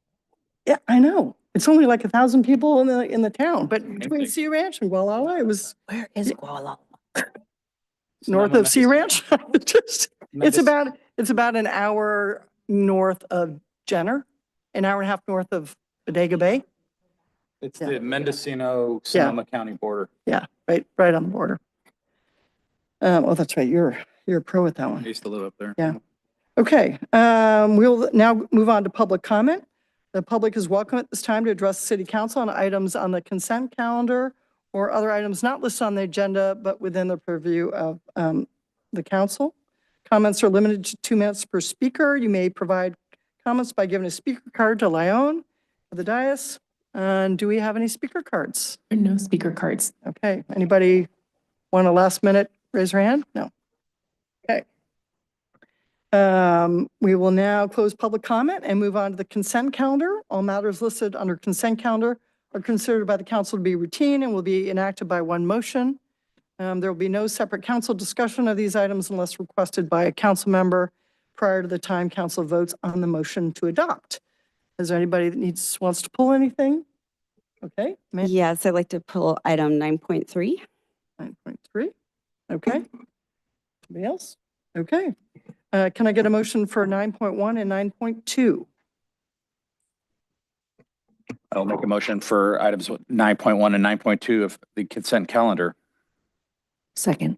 Yeah, I know. It's only like 1,000 people in the town, but between Sea Ranch and Gualala, it was
Where is Gualala?
north of Sea Ranch. It's about an hour north of Jenner, an hour and a half north of Bodega Bay.
It's
Yeah.
the Mendocino Sonoma County border.
Yeah, right on the border. Oh, that's right. You're a pro at that
I
one.
used to live up there.
Yeah. Okay, we'll now move on to public comment. The public is welcome at this time to address the city council on items on the consent calendar or other items not listed on the agenda, but within the purview of the council. Comments are limited to 2 minutes per speaker. You may provide comments by giving a speaker card to Lyon for the dais. And do we have any speaker cards?
No speaker cards.
Okay, anybody want a last minute, raise your hand? No. Okay. We will now close public comment and move on to the consent calendar. All matters listed under consent calendar are considered by the council to be routine and will be enacted by one motion. There will be no separate council discussion of these items unless requested by a council member prior to the time council votes on the motion to adopt. Is there anybody that wants to pull anything? Okay.
Yes, I'd like to pull item 9.3.
9.3. Okay. Anybody else? Okay. Can I get a motion for 9.1 and 9.2?
I'll make a motion for items 9.1 and 9.2 of the consent calendar.
Second.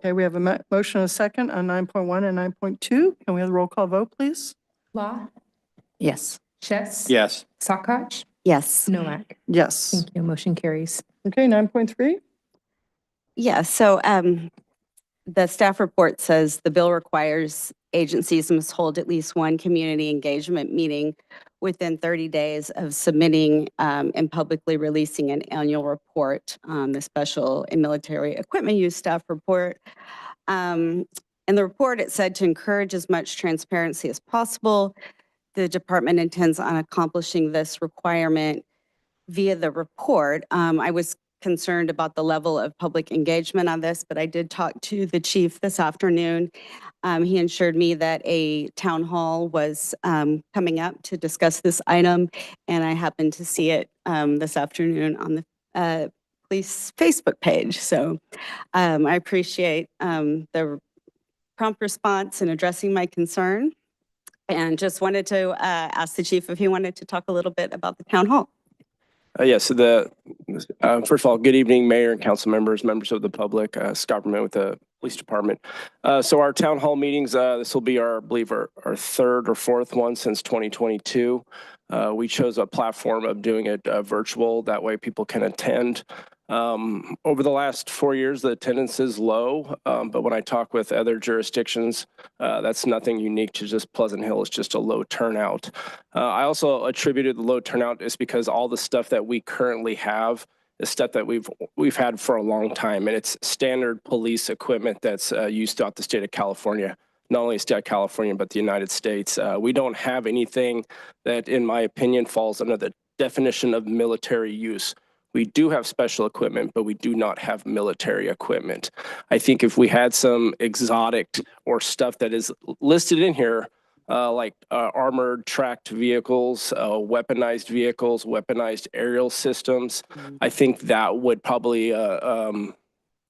Okay, we have a motion and a second on 9.1 and 9.2. Can we have the roll call vote, please?
Law,
Yes.
Chess.
Yes.
Sakach,
Yes.
Nowak.
Yes.
Thank you. Motion carries.
Okay, 9.3.
Yeah, so the staff report says the bill requires agencies must hold at least one community engagement meeting within 30 days of submitting and publicly releasing an annual report, the special and military equipment use staff report. In the report, it said to encourage as much transparency as possible. The department intends on accomplishing this requirement via the report. I was concerned about the level of public engagement on this, but I did talk to the chief this afternoon. He assured me that a town hall was coming up to discuss this item, and I happened to see it this afternoon on the police Facebook page. So I appreciate the prompt response in addressing my concern, and just wanted to ask the chief if he wanted to talk a little bit about the town hall.
Yes, so first of all, good evening, Mayor and council members, members of the public, Scott Berman with the police department. So our town hall meetings, this will be I believe our third or fourth one since 2022. We chose a platform of doing it virtual. That way people can attend. Over the last 4 years, the attendance is low, but when I talk with other jurisdictions, that's nothing unique to just Pleasant Hill. It's just a low turnout. I also attributed the low turnout is because all the stuff that we currently have is stuff that we've had for a long time, and it's standard police equipment that's used throughout the state of California. Not only the state of California, but the United States. We don't have anything that, in my opinion, falls under the definition of military use. We do have special equipment, but we do not have military equipment. I think if we had some exotic or stuff that is listed in here, like armored tracked vehicles, weaponized vehicles, weaponized aerial systems, I think that would probably not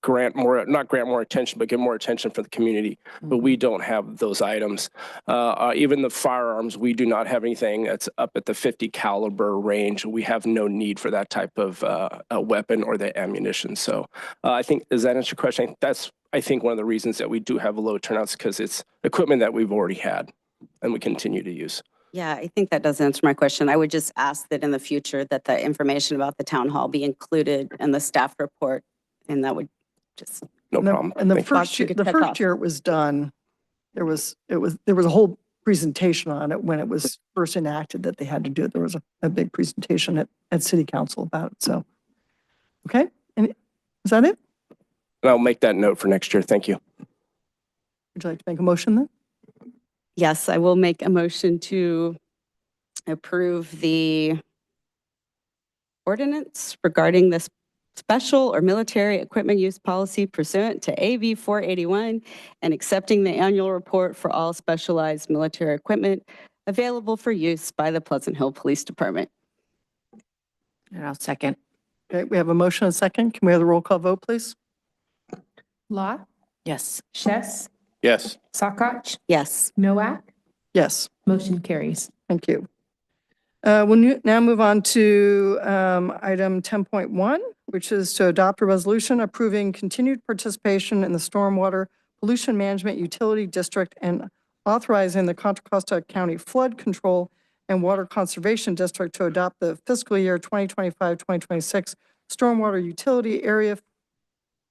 grant more attention, but get more attention for the community. But we don't have those items. Even the firearms, we do not have anything that's up at the 50 caliber range. We have no need for that type of a weapon or the ammunition. So I think, does that answer your question? That's, I think, one of the reasons that we do have a low turnouts because it's equipment that we've already had. and we continue to use.
Yeah, I think that does answer my question. I would just ask that in the future that the information about the town hall be included in the staff report, and that would just,
No
And the-
problem.
And the
Thank you.
first year,
could
the
check
first
off.
year it was done, there was a whole presentation on it when it was first enacted that they had to do it. There was a big presentation at city council about it, so. Okay, and is that it?
And I'll make that note for next year. Thank you.
Would you like to make a motion then?
yes, I will make a motion to approve the ordinance regarding this special or military equipment use policy pursuant to AV 481 and accepting the annual report for all specialized military equipment available for use by the Pleasant Hill Police Department.
And I'll second.
Okay, we have a motion and a second. Can we have the roll call vote, please?
Lot,
Yes.
Chess,
Yes.
Sakach,
Yes.
Noack,
Yes.
motion carries.
Thank you. We'll now move on to item 10.1, which is to adopt a resolution approving continued participation in the Stormwater Pollution Management Utility District and authorizing the Contra Costa County Flood Control and Water Conservation District to adopt the fiscal year 2025-2026 Stormwater Utility Area,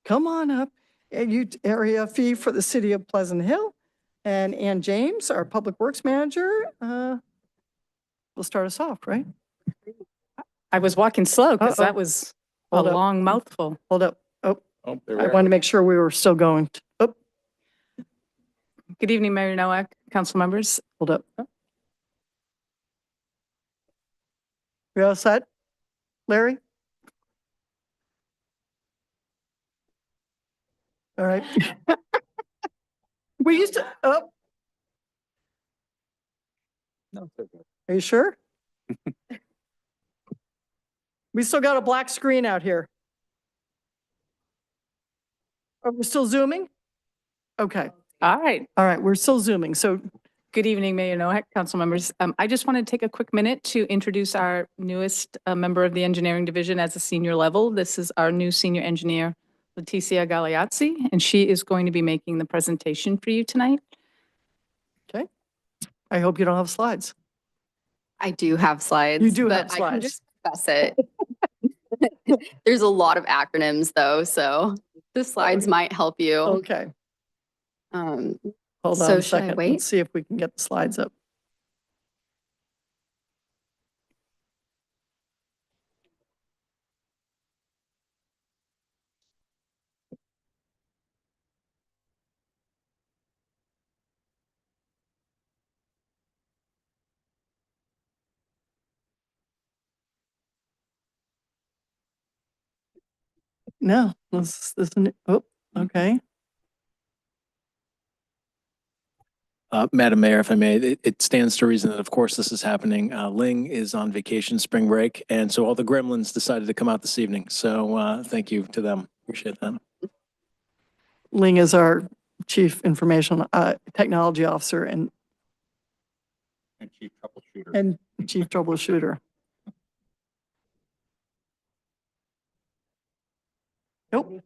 come on up, area fee for the city of Pleasant Hill. And Ann James, our Public Works Manager, will start us off, right?
I was walking slow because
Uh-oh.
that was a
Hold up.
long mouthful.
Hold up. Oh,
Oh, there
I
we
wanted
are.
to make sure we were still going. Oh,
Good evening, Mayor Nowak, council members.
hold up. We all set? Larry? All right. We used to, oh,
No, it's okay.
are you sure? We still got a black screen out here. Are we still zooming? Okay,
All right.
all right, we're still zooming. So,
Good evening, Mayor Nowak, council members. I just want to take a quick minute to introduce our newest member of the engineering division as a senior level. This is our new senior engineer, Leticia Galeazzi, and she is going to be making the presentation for you tonight.
I hope you don't have slides.
I do have slides.
You do have
but I can
slides.
just confess it. There's a lot of acronyms though, so the slides might help you.
Okay,
Um,
hold
So
on a
should I
second.
wait?
Let's see if we can get the slides up. No, this isn't, oh, okay.
Madam Mayor, if I may, it stands to reason that, of course, this is happening. Ling is on vacation, spring break, and so all the gremlins decided to come out this evening. So thank you to them. Appreciate that.
Ling is our Chief Information Technology Officer and
Chief troubleshooter.
and Chief Troubleshooter. Nope.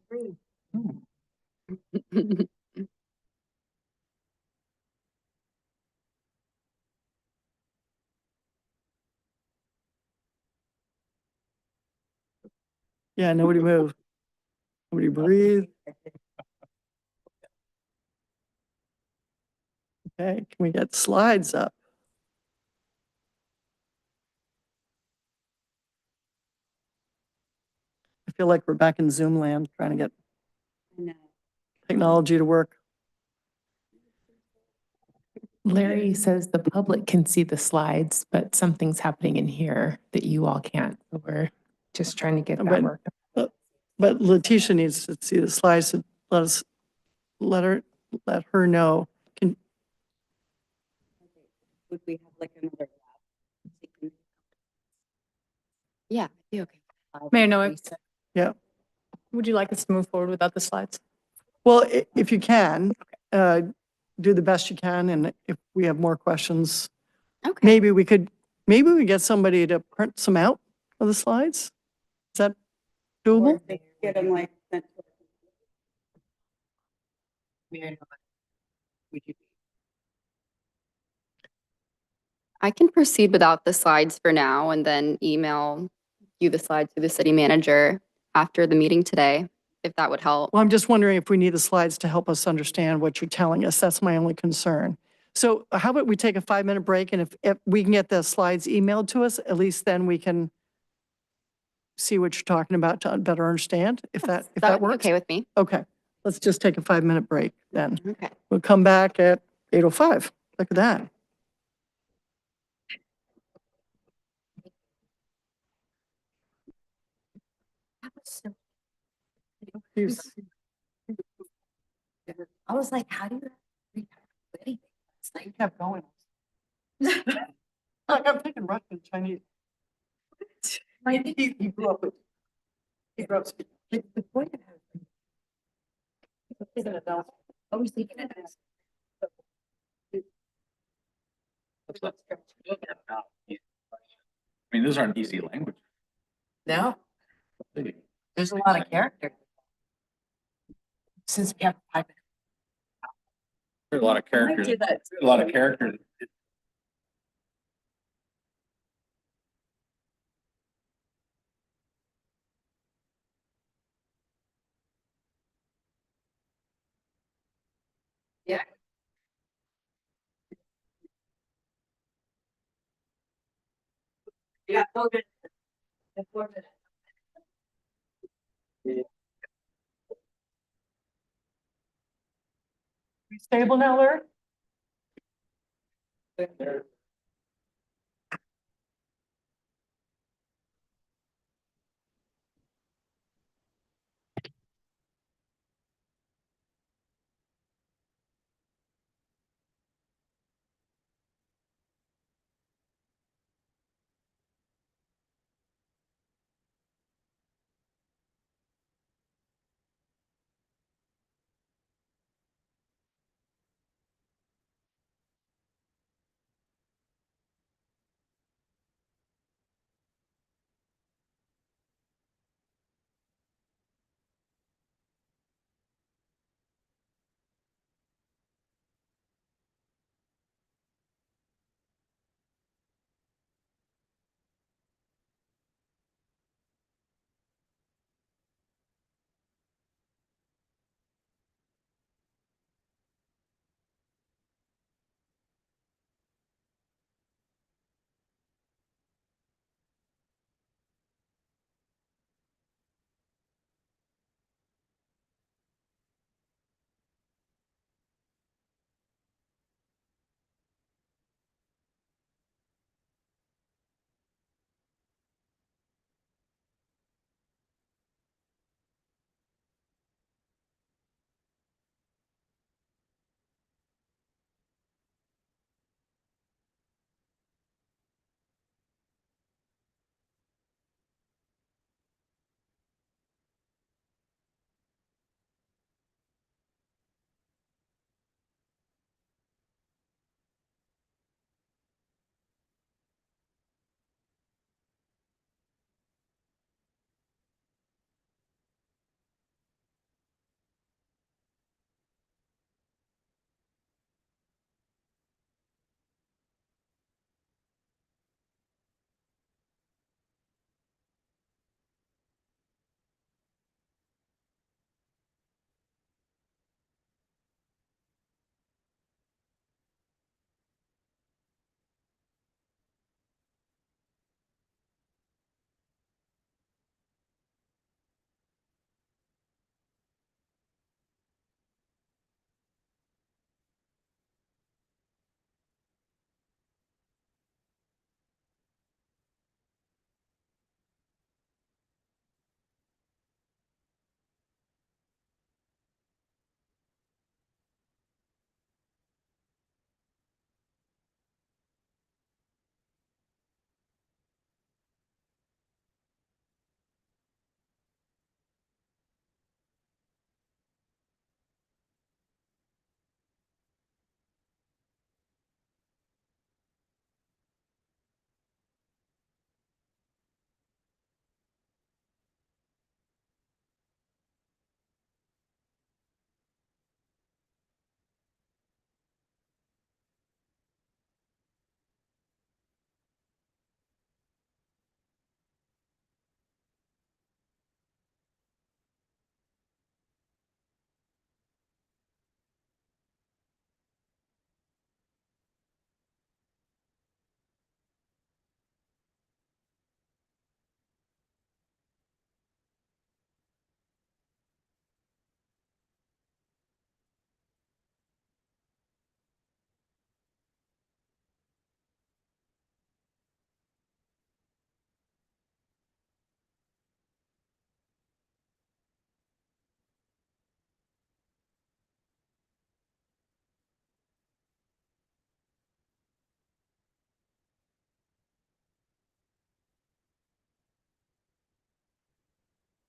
Yeah, nobody move. Nobody breathe. Okay, can we get slides up? I feel like we're back in Zoom land trying to get technology to work.
Larry says the public can see the slides, but something's happening in here that you all can't. So we're just trying to get that
But-
worked.
But Letitia needs to see the slides and let her know.
Would we have like another?
yeah, be okay.
Mayor Nowak.
Yeah.
Would you like us to move forward without the slides?
Well, if you can, do the best you can, and if we have more questions,
Okay.
maybe we get somebody to print some out of the slides? Is that doable?
Get them like. sent to-
I can proceed without the slides for now and then email you the slides to the city manager after the meeting today, if that would help.
Well, I'm just wondering if we need the slides to help us understand what you're telling us. That's my only concern. So how about we take a 5-minute break, and if we can get the slides emailed to us, at least then we can see what you're talking about to better understand, if that
That would be
works.
okay with me.
Okay, let's just take a 5-minute break then.
Okay.
We'll come back at 8:05. Look at that. Here's-
I was like, how do you?
It's like, kept going. Like, I'm thinking Russian, Chinese. He grew up with, the point of
I was thinking of
I mean, those aren't easy language.
No, there's a lot of character. Since we have 5 minutes.
There's a lot of characters. A lot of characters.
Yeah. Yeah.
You stable now, Larry?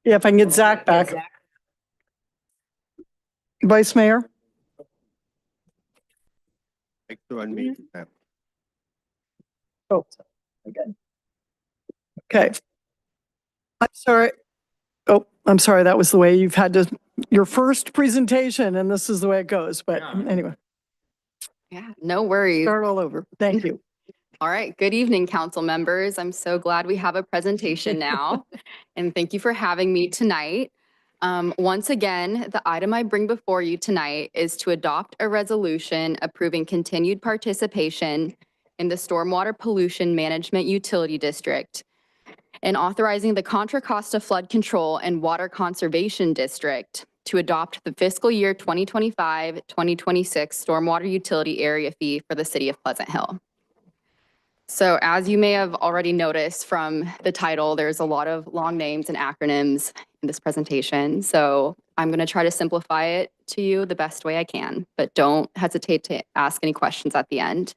Yeah, if I can get Zach back. Vice Mayor? Oh, okay. I'm sorry. Oh, I'm sorry. That was the way you've had to, your first presentation, and this is the way it goes. But anyway,
Yeah, no worries.
start all over. Thank you.
All right. Good evening, council members. I'm so glad we have a presentation now. And thank you for having me tonight. Once again, the item I bring before you tonight is to adopt a resolution approving continued participation in the Stormwater Pollution Management Utility District and authorizing the Contra Costa Flood Control and Water Conservation District to adopt the fiscal year 2025-2026 Stormwater Utility Area Fee for the City of Pleasant Hill. So as you may have already noticed from the title, there's a lot of long names and acronyms in this presentation. So I'm going to try to simplify it to you the best way I can, but don't hesitate to ask any questions at the end.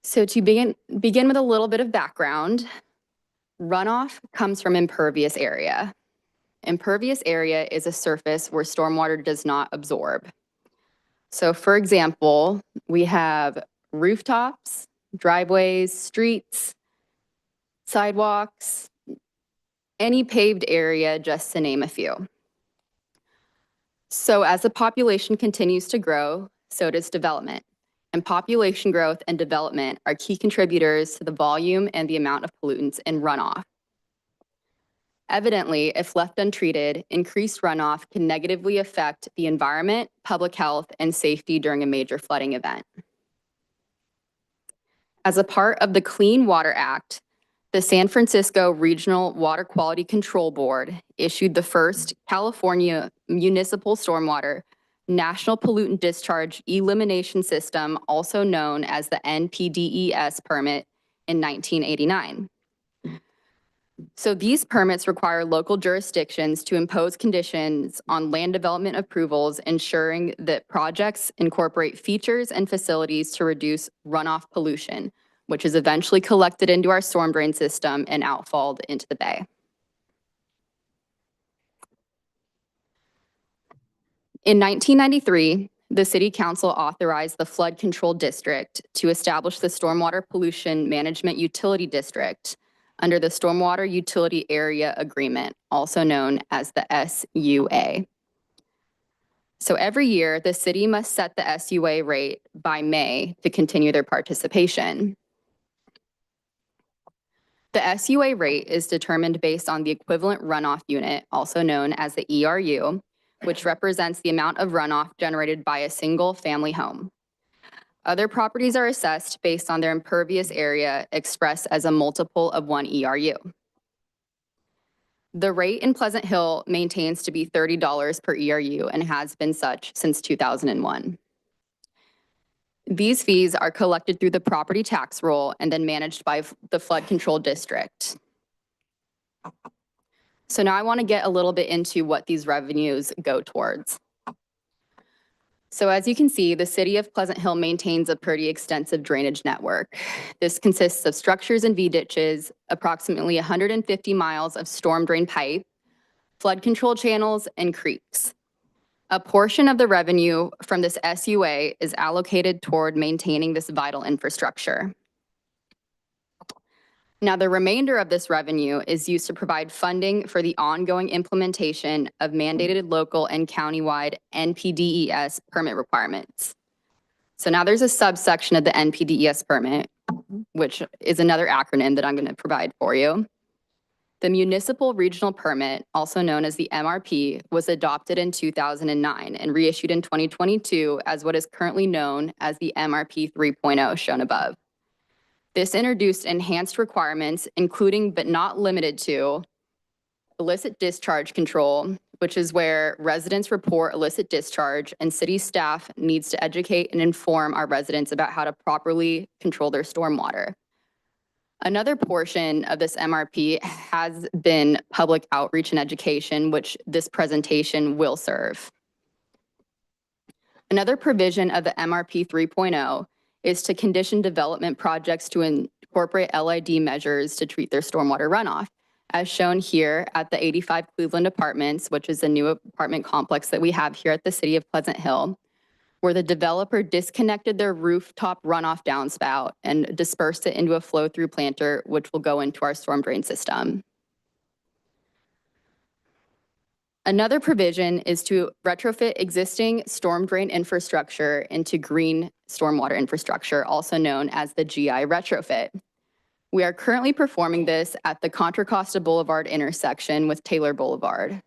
So to begin with a little bit of background, runoff comes from impervious area. Impervious area is a surface where stormwater does not absorb. So for example, we have rooftops, driveways, streets, sidewalks, any paved area, just to name a few. So as the population continues to grow, so does development. And population growth and development are key contributors to the volume and the amount of pollutants in runoff. Evidently, if left untreated, increased runoff can negatively affect the environment, public health, and safety during a major flooding event. As a part of the Clean Water Act, the San Francisco Regional Water Quality Control Board issued the first California Municipal Stormwater National Pollutant Discharge Elimination System, also known as the NPDES permit, in 1989. So these permits require local jurisdictions to impose conditions on land development approvals, ensuring that projects incorporate features and facilities to reduce runoff pollution, which is eventually collected into our storm drain system and outfalled into the bay. In 1993, the City Council authorized the Flood Control District to establish the Stormwater Pollution Management Utility District under the Stormwater Utility Area Agreement, also known as the SUA. So every year, the city must set the SUA rate by May to continue their participation. The SUA rate is determined based on the equivalent runoff unit, also known as the ERU, which represents the amount of runoff generated by a single family home. Other properties are assessed based on their impervious area expressed as a multiple of 1 ERU. The rate in Pleasant Hill maintains to be $30 per ERU and has been such since 2001. These fees are collected through the property tax roll and then managed by the Flood Control District. So now I want to get a little bit into what these revenues go towards. So as you can see, the city of Pleasant Hill maintains a pretty extensive drainage network. This consists of structures and V-ditches, approximately 150 miles of storm drain pipe, flood control channels, and creeks. A portion of the revenue from this SUA is allocated toward maintaining this vital infrastructure. Now, the remainder of this revenue is used to provide funding for the ongoing implementation of mandated local and countywide NPDES permit requirements. So now there's a subsection of the NPDES permit, which is another acronym that I'm going to provide for you. The Municipal Regional Permit, also known as the MRP, was adopted in 2009 and reissued in 2022 as what is currently known as the MRP 3.0 shown above. This introduced enhanced requirements, including but not limited to illicit discharge control, which is where residents report illicit discharge and city staff needs to educate and inform our residents about how to properly control their stormwater. Another portion of this MRP has been public outreach and education, which this presentation will serve. Another provision of the MRP 3.0 is to condition development projects to incorporate LID measures to treat their stormwater runoff, as shown here at the 85 Cleveland Apartments, which is a new apartment complex that we have here at the city of Pleasant Hill, where the developer disconnected their rooftop runoff downspout and dispersed it into a flow-through planter, which will go into our storm drain system. Another provision is to retrofit existing storm drain infrastructure into green stormwater infrastructure, also known as the GI retrofit. We are currently performing this at the Contra Costa Boulevard intersection with Taylor Boulevard.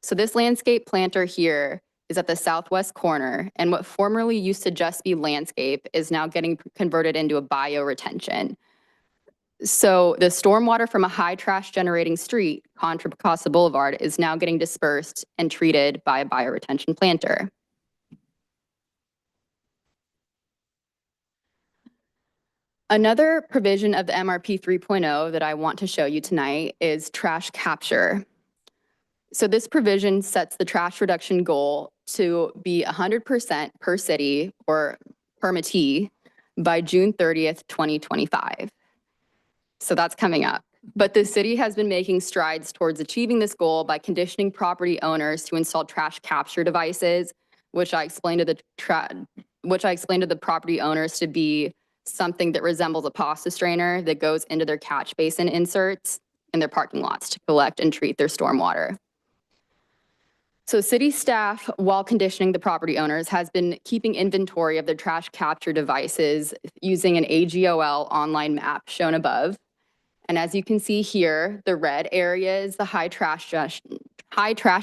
So this landscape planter here is at the southwest corner, and what formerly used to just be landscape is now getting converted into a bioretention. So the stormwater from a high trash generating street, Contra Costa Boulevard, is now getting dispersed and treated by a bioretention planter. Another provision of the MRP 3.0 that I want to show you tonight is trash capture. So this provision sets the trash reduction goal to be 100% per city or permittee by June 30th, 2025. So that's coming up. But the city has been making strides towards achieving this goal by conditioning property owners to install trash capture devices, which I explained to the property owners to be something that resembles a pasta strainer that goes into their catch basin inserts in their parking lots to collect and treat their stormwater. So city staff, while conditioning the property owners, has been keeping inventory of their trash capture devices using an AGOL online map shown above. And as you can see here, the red area is the high trash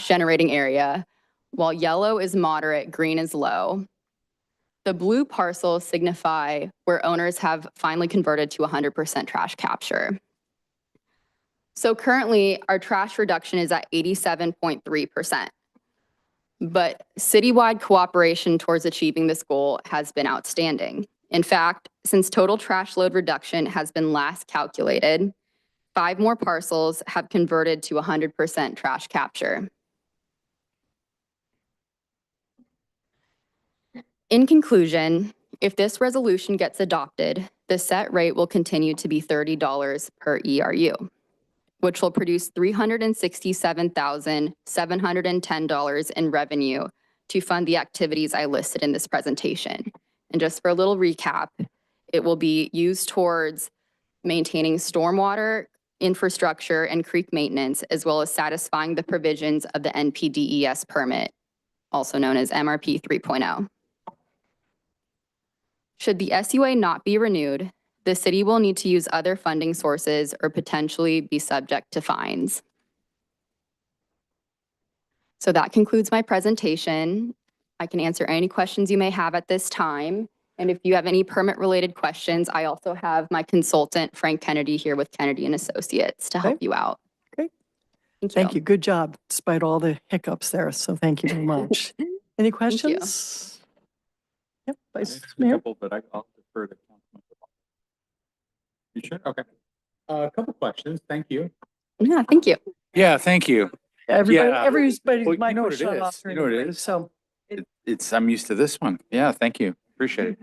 generating area, while yellow is moderate, green is low. The blue parcels signify where owners have finally converted to 100% trash capture. So currently, our trash reduction is at 87.3%. But citywide cooperation towards achieving this goal has been outstanding. In fact, since total trash load reduction has been last calculated, 5 more parcels have converted to 100% trash capture. In conclusion, if this resolution gets adopted, the set rate will continue to be $30 per ERU, which will produce $367,710 in revenue to fund the activities I listed in this presentation. And just for a little recap, it will be used towards maintaining stormwater infrastructure and creek maintenance, as well as satisfying the provisions of the NPDES permit, also known as MRP 3.0. Should the SUA not be renewed, the city will need to use other funding sources or potentially be subject to fines. So that concludes my presentation. I can answer any questions you may have at this time. And if you have any permit-related questions, I also have my consultant, Frank Kennedy, here with Kennedy and Associates to help
Okay.
you out.
Okay.
Thank you.
Thank you. Good job, despite all the hiccups there. So thank you very much. Any questions? Yep, Vice Mayor.
But I'll defer to Councilman. You sure? Okay. A couple questions. Thank you.
Yeah, thank you.
Yeah, thank you.
Everybody,
Yeah.
everybody's
Well, you
mic
know what
was
it
shut
is.
off
You
during
know
the
what it
break,
is.
so.
I'm used to this one. Yeah, thank you. Appreciate it.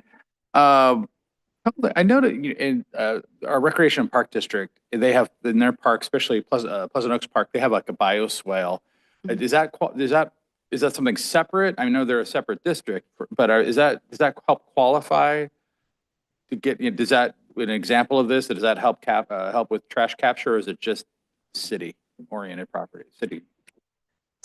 I know that in our Recreation and Park District, they have in their park, especially Pleasant Oaks Park, they have like a bioswale. Is that something separate? I know they're a separate district, but does that help qualify to get? Does that an example of this? Does that help help with trash capture, or is it just city-oriented property? City.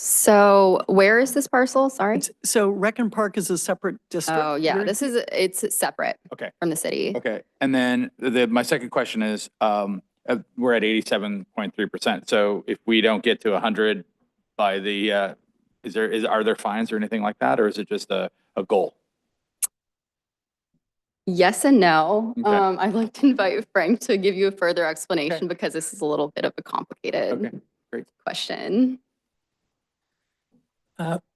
So where is this parcel? Sorry.
So Rec and Park is a separate district.
Oh, yeah,
You're-
it's separate
Okay.
from the city.
Okay, and then my second question is, we're at 87.3%. So if we don't get to 100 by the, are there fines or anything like that, or is it just a goal?
Yes and no.
Okay.
I'd like to invite Frank to give you a further explanation because this is a little bit of a complicated
Okay, great.
question.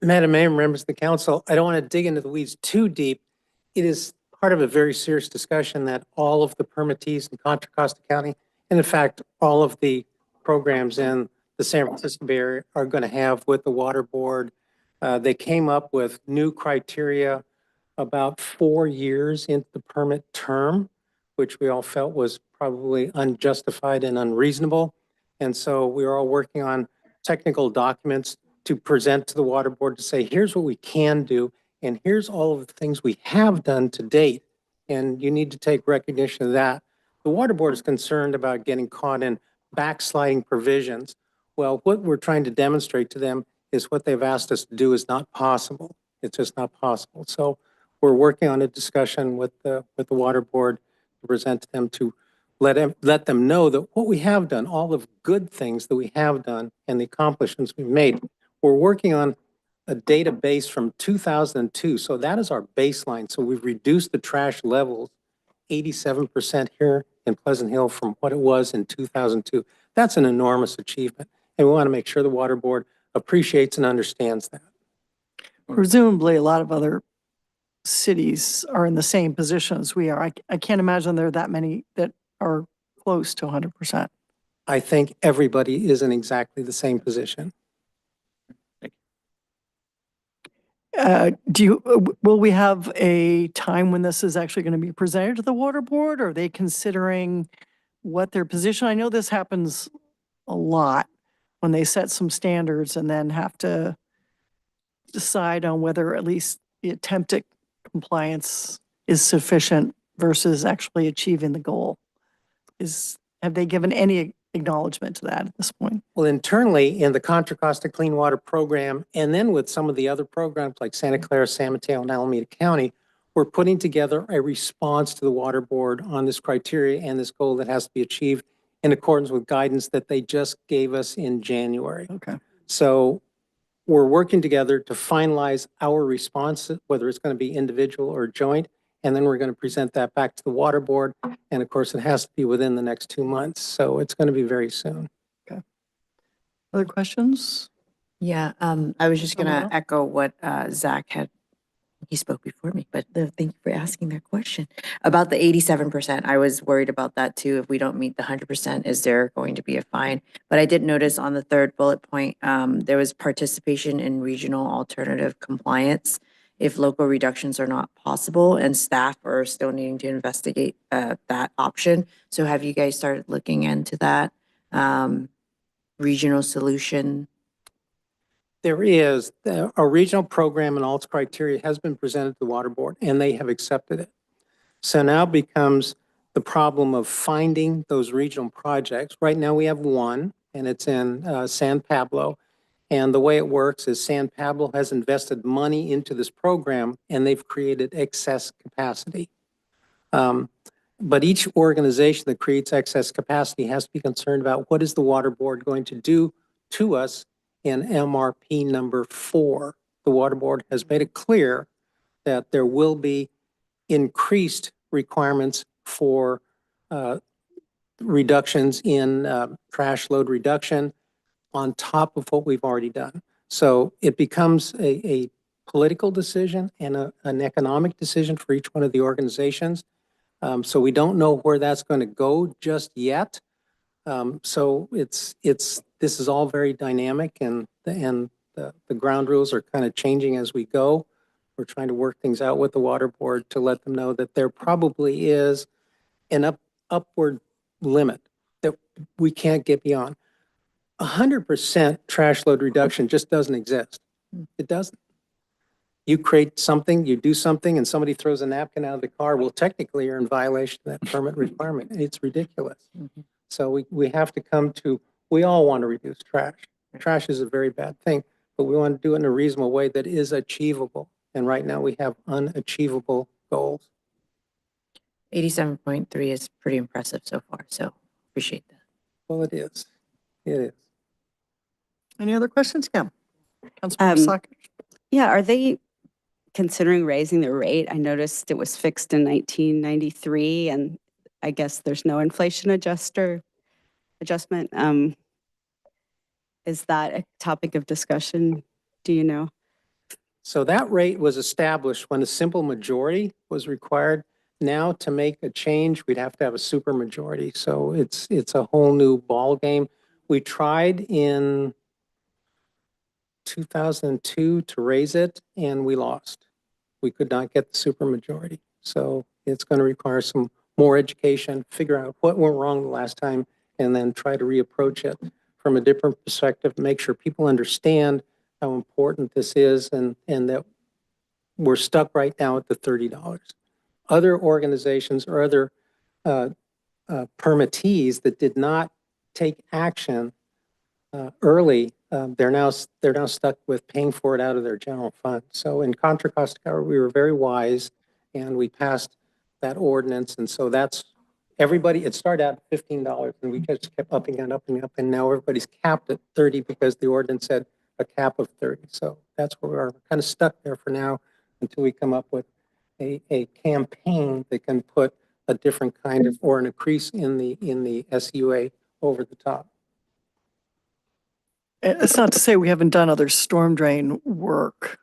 Madam Mayor, members of the council, I don't want to dig into the weeds too deep. It is part of a very serious discussion that all of the permittees in Contra Costa County, and in fact, all of the programs in the San Francisco Bay Area are going to have with the water board. They came up with new criteria about 4 years into the permit term, which we all felt was probably unjustified and unreasonable. And so we are all working on technical documents to present to the water board to say, here's what we can do, and here's all of the things we have done to date. And you need to take recognition of that. The water board is concerned about getting caught in backsliding provisions. Well, what we're trying to demonstrate to them is what they've asked us to do is not possible. It's just not possible. So we're working on a discussion with the water board to present to them to let them know that what we have done, all the good things that we have done and the accomplishments we've made. We're working on a database from 2002. So that is our baseline. So we've reduced the trash levels 87% here in Pleasant Hill from what it was in 2002. That's an enormous achievement. And we want to make sure the water board appreciates and understands that.
Presumably, a lot of other cities are in the same position as we are. I can't imagine there are that many that are close to 100%.
I think everybody is in exactly the same position.
Will we have a time when this is actually going to be presented to the water board? Are they considering what their position? I know this happens a lot when they set some standards and then have to decide on whether at least the attempt at compliance is sufficient versus actually achieving the goal. Have they given any acknowledgement to that at this point?
Well, internally in the Contra Costa Clean Water Program, and then with some of the other programs like Santa Clara, San Mateo, and Alameda County, we're putting together a response to the water board on this criteria and this goal that has to be achieved in accordance with guidance that they just gave us in January.
Okay.
So we're working together to finalize our response, whether it's going to be individual or joint, and then we're going to present that back to the water board. And of course, it has to be within the next 2 months. So it's going to be very soon.
Other questions?
Yeah, I was just going
Someone else?
to echo what Zach had. He spoke before me, but thank you for asking that question. About the 87%, I was worried about that too. If we don't meet the 100%, is there going to be a fine? But I did notice on the third bullet point, there was participation in regional alternative compliance if local reductions are not possible, and staff are still needing to investigate that option. So have you guys started looking into that regional solution?
There is a regional program and all its criteria has been presented to the water board and they have accepted it. So now becomes the problem of finding those regional projects. Right now we have one and it's in San Pablo. And the way it works is San Pablo has invested money into this program and they've created excess capacity. But each organization that creates excess capacity has to be concerned about what is the water board going to do to us in MRP number 4. The water board has made it clear that there will be increased requirements for reductions in trash load reduction on top of what we've already done. So it becomes a political decision and an economic decision for each one of the organizations. So we don't know where that's going to go just yet. So this is all very dynamic and the ground rules are kind of changing as we go. We're trying to work things out with the water board to let them know that there probably is an upward limit that we can't get beyond. 100% trash load reduction just doesn't exist. It doesn't. You create something, you do something, and somebody throws a napkin out of the car, well, technically you're in violation of that permit requirement. It's ridiculous. So we have to come to, we all want to reduce trash. Trash is a very bad thing, but we want to do it in a reasonable way that is achievable. And right now we have unachievable goals.
87.3 is pretty impressive so far, so appreciate that.
Well, it is. It is.
Any other questions? Yeah. Councilmember Sackett.
Yeah, are they considering raising the rate? I noticed it was fixed in 1993 and I guess there's no inflation adjustment. Is that a topic of discussion? Do you know?
So that rate was established when a simple majority was required. Now to make a change, we'd have to have a super majority. So it's a whole new ball game. We tried in 2002 to raise it and we lost. we could not get the supermajority. So it's going to require some more education, figure out what went wrong the last time, and then try to reapproach it from a different perspective, make sure people understand how important this is and that we're stuck right now at the $30. Other organizations or other permittees that did not take action early, they're now stuck with paying for it out of their general fund. So in Contra Costa, we were very wise and we passed that ordinance. And so that's everybody, it started out at $15 and we just kept upping and upping and up. And now everybody's capped at 30 because the ordinance said a cap of 30. So that's where we are. We're kind of stuck there for now until we come up with a campaign that can put a different kind of, or an increase in the SUA over the top.
It's not to say we haven't done other storm drain work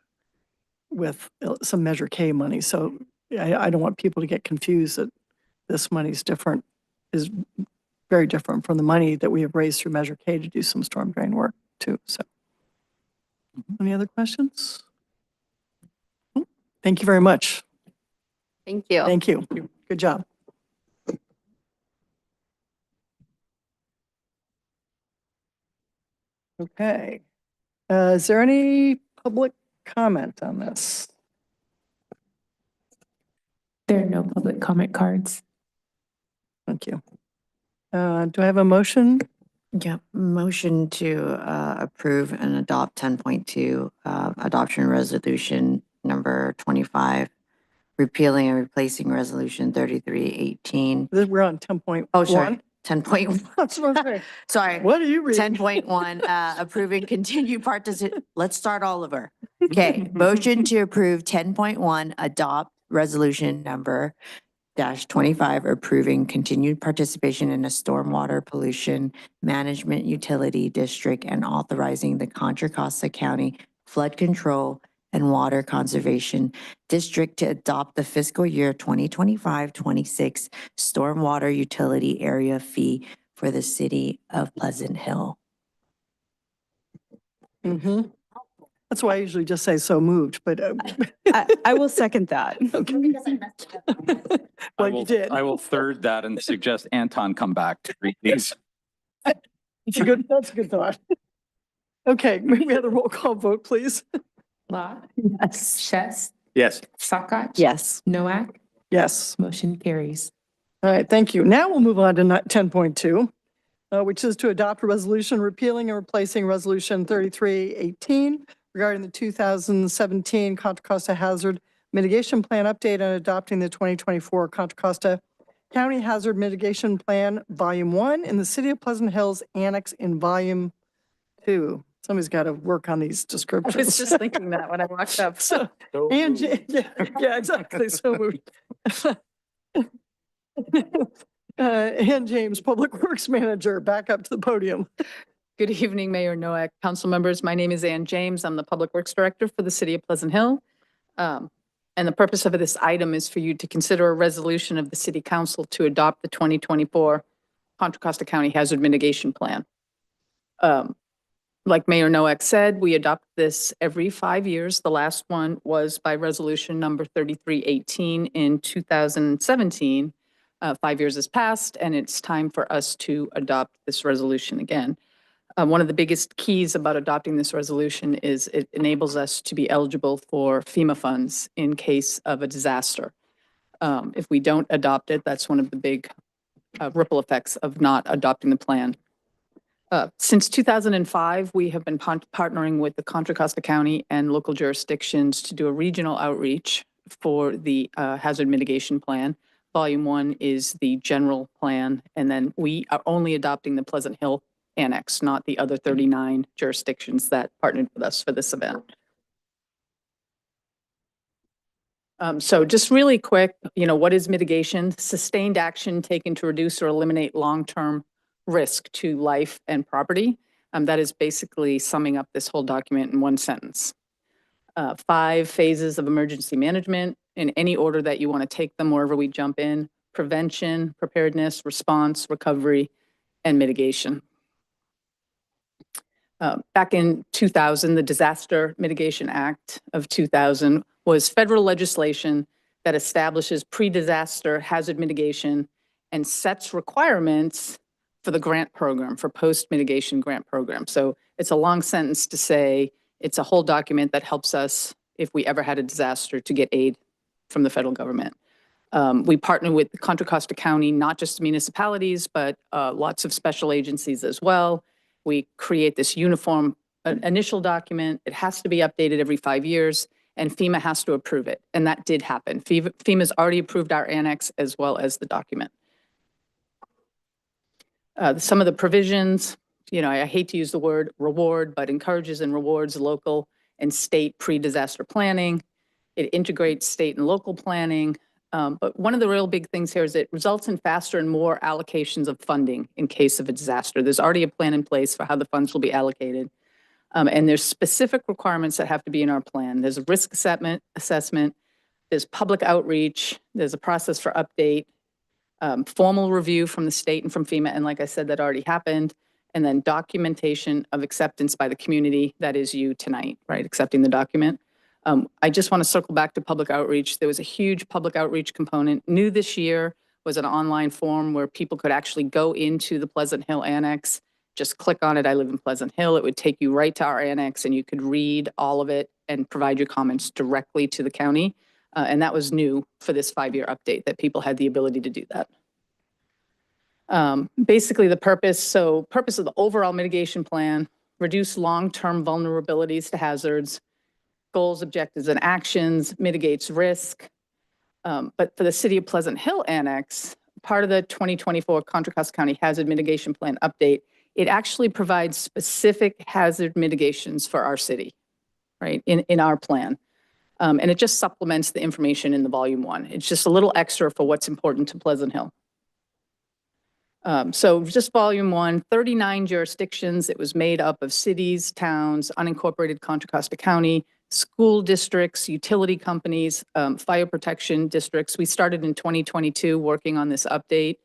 with some Measure K money. So I don't want people to get confused that this money's different, is very different from the money that we have raised through Measure K to do some storm drain work too. So any other questions? Thank you very much.
Thank you.
Thank you. Good job. Okay. Is there any public comment on this?
There are no public comment cards.
Thank you. Do I have a motion?
Yeah, motion to approve and adopt 10.2 adoption resolution number 25, repealing and replacing resolution 3318.
We're on 10.1.
Oh, sorry, 10.1.
That's what I'm saying.
Sorry.
What are you reading?
10.1, approving continued participation. Let's start all over. Okay, motion to approve 10.1, adopt resolution number -25, approving continued participation in a stormwater pollution management utility district and authorizing the Contra Costa County Flood Control and Water Conservation District to adopt the fiscal year 2025-26 stormwater utility area fee for the city of Pleasant Hill.
Mm-hmm. That's why I usually just say so moved, but
I will second that.
well, you did.
I will third that and suggest Anton come back to read these.
That's a good thought. Okay, may we have the roll call vote, please?
Law. Yes. Chess.
Yes.
Sakach.
Yes.
Noack.
Yes.
Motion carries.
All right, thank you. Now we'll move on to 10.2, which is to adopt a resolution repealing and replacing Resolution 3318 regarding the 2017 Contra Costa Hazard Mitigation Plan update and adopting the 2024 Contra Costa County Hazard Mitigation Plan, Volume 1 in the City of Pleasant Hills Annex in Volume 2. Somebody's got to work on these descriptions.
I was just thinking that when I walked up.
So, and yeah, exactly. So moved. Ann James, Public Works Manager, back up to the podium.
Good evening, Mayor Noack, council members. My name is Ann James. I'm the Public Works Director for the City of Pleasant Hill. And the purpose of this item is for you to consider a resolution of the City Council to adopt the 2024 Contra Costa County Hazard Mitigation Plan. Like Mayor Noack said, we adopt this every 5 years. The last one was by resolution number 3318 in 2017. 5 years has passed, and it's time for us to adopt this resolution again. One of the biggest keys about adopting this resolution is it enables us to be eligible for FEMA funds in case of a disaster. If we don't adopt it, that's one of the big ripple effects of not adopting the plan. Since 2005, we have been partnering with the Contra Costa County and local jurisdictions to do a regional outreach for the hazard mitigation plan. Volume 1 is the general plan, and then we are only adopting the Pleasant Hill Annex, not the other 39 jurisdictions that partnered with us for this event. So just really quick, what is mitigation? Sustained action taken to reduce or eliminate long-term risk to life and property. That is basically summing up this whole document in one sentence. 5 phases of emergency management in any order that you want to take them wherever we jump in: prevention, preparedness, response, recovery, and mitigation. Back in 2000, the Disaster Mitigation Act of 2000 was federal legislation that establishes pre-disaster hazard mitigation and sets requirements for the grant program, for post-mitigation grant program. So it's a long sentence to say it's a whole document that helps us, if we ever had a disaster, to get aid from the federal government. We partner with Contra Costa County, not just municipalities, but lots of special agencies as well. We create this uniform initial document. It has to be updated every 5 years, and FEMA has to approve it. And that did happen. FEMA's already approved our annex as well as the document. Some of the provisions, I hate to use the word reward, but encourages and rewards local and state pre-disaster planning. It integrates state and local planning. But one of the real big things here is it results in faster and more allocations of funding in case of a disaster. There's already a plan in place for how the funds will be allocated. And there's specific requirements that have to be in our plan. There's a risk assessment, there's public outreach, there's a process for update, formal review from the state and from FEMA. And like I said, that already happened. And then documentation of acceptance by the community. That is you tonight, right? Accepting the document. I just want to circle back to public outreach. There was a huge public outreach component. New this year was an online form where people could actually go into the Pleasant Hill Annex, just click on it. I live in Pleasant Hill. It would take you right to our annex and you could read all of it and provide your comments directly to the county. And that was new for this 5-year update, that people had the ability to do that. Basically the purpose of the overall mitigation plan, reduce long-term vulnerabilities to hazards, goals, objectives, and actions, mitigates risk. But for the City of Pleasant Hill Annex, part of the 2024 Contra Costa County Hazard Mitigation Plan update, it actually provides specific hazard mitigations for our city, right, in our plan. And it just supplements the information in the volume 1. It's just a little extra for what's important to Pleasant Hill. So just volume 1, 39 jurisdictions. It was made up of cities, towns, unincorporated Contra Costa County, school districts, utility companies, fire protection districts. We started in 2022 working on this update.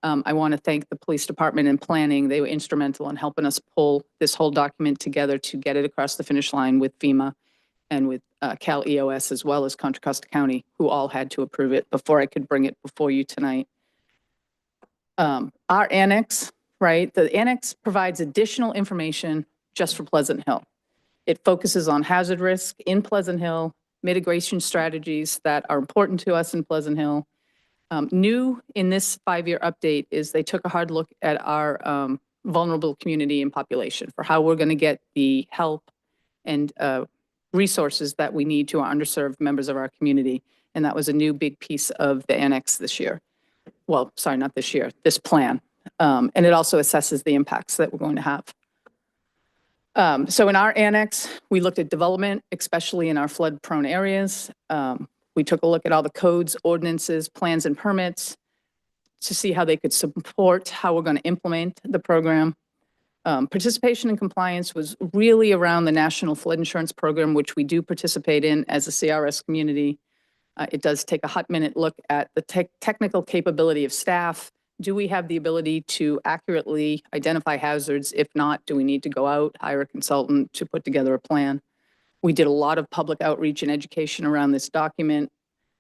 I want to thank the police department and planning. They were instrumental in helping us pull this whole document together to get it across the finish line with FEMA and with Cal EOS, as well as Contra Costa County, who all had to approve it before I could bring it before you tonight. Our annex, right? The annex provides additional information just for Pleasant Hill. It focuses on hazard risk in Pleasant Hill, mitigation strategies that are important to us in Pleasant Hill. New in this 5-year update is they took a hard look at our vulnerable community and population for how we're going to get the help and resources that we need to our underserved members of our community. And that was a new big piece of the annex this year. Well, sorry, not this year, this plan. And it also assesses the impacts that we're going to have. So in our annex, we looked at development, especially in our flood-prone areas. We took a look at all the codes, ordinances, plans, and permits to see how they could support how we're going to implement the program. Participation and compliance was really around the National Flood Insurance Program, which we do participate in as a CRS community. It does take a hot minute look at the technical capability of staff. Do we have the ability to accurately identify hazards? If not, do we need to go out, hire a consultant to put together a plan? We did a lot of public outreach and education around this document,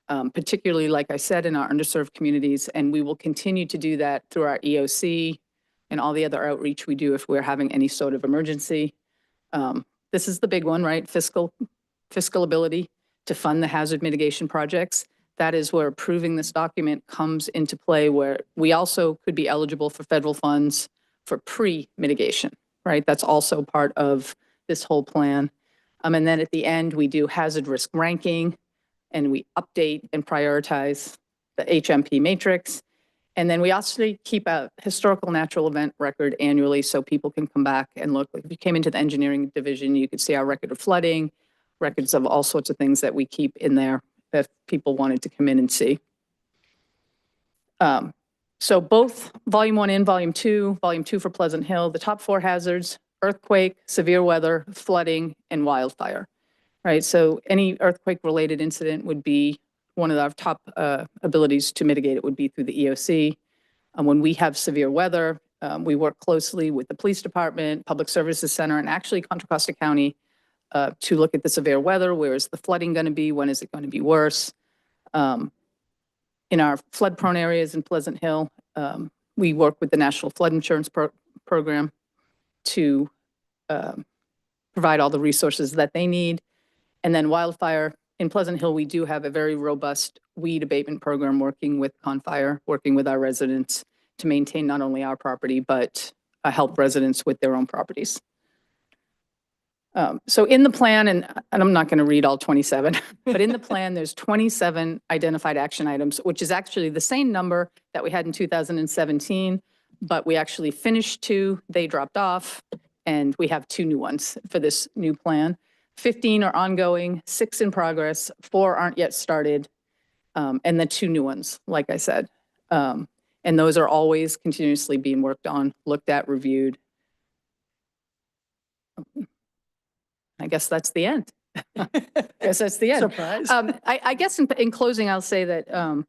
particularly, like I said, in our underserved communities, and we will continue to do that through our EOC and all the other outreach we do if we're having any sort of emergency. This is the big one, right? Fiscal ability to fund the hazard mitigation projects. That is where approving this document comes into play, where we also could be eligible for federal funds for pre-mitigation, right? That's also part of this whole plan. And then at the end, we do hazard risk ranking, and we update and prioritize the HMP matrix. And then we also keep a historical natural event record annually so people can come back and look. If you came into the engineering division, you could see our record of flooding, records of all sorts of things that we keep in there if people wanted to come in and see. So both volume 1 and volume 2 for Pleasant Hill, the top 4 hazards: earthquake, severe weather, flooding, and wildfire, right? So any earthquake related incident would be one of our top abilities to mitigate it would be through the EOC. When we have severe weather, we work closely with the police department, public services center, and actually Contra Costa County to look at the severe weather. Where is the flooding going to be? When is it going to be worse? In our flood-prone areas in Pleasant Hill, we work with the National Flood Insurance Program to provide all the resources that they need. And then wildfire in Pleasant Hill, we do have a very robust weed abatement program working with Confire, working with our residents to maintain not only our property, but help residents with their own properties. So in the plan, and I'm not going to read all 27, but in the plan, there's 27 identified action items, which is actually the same number that we had in 2017, but we actually finished 2, they dropped off, and we have 2 new ones for this new plan. 15 are ongoing, 6 in progress, 4 aren't yet started, and the 2 new ones, like I said. And those are always continuously being worked on, looked at, reviewed. I guess that's the end. I guess that's the end.
Surprise.
I guess in closing, I'll say that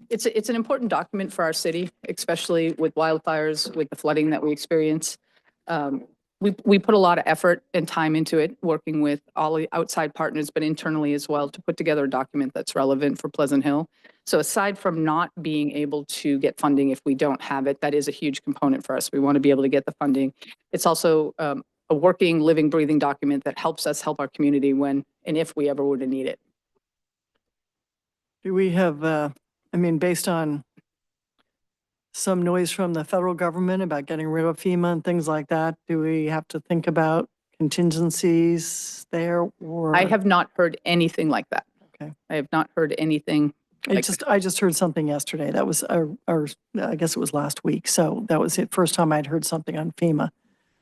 it's an important document for our city, especially with wildfires, with the flooding that we experience. We put a lot of effort and time into it, working with all the outside partners, but internally as well, to put together a document that's relevant for Pleasant Hill. So aside from not being able to get funding if we don't have it, that is a huge component for us. We want to be able to get the funding. It's also a working, living, breathing document that helps us help our community when and if we ever would need it.
Do we have, based on some noise from the federal government about getting rid of FEMA and things like that, do we have to think about contingencies there or?
I have not heard anything like that.
Okay.
I have not heard anything.
I just heard something yesterday. That was, I guess it was last week. So that was the first time I'd heard something on FEMA.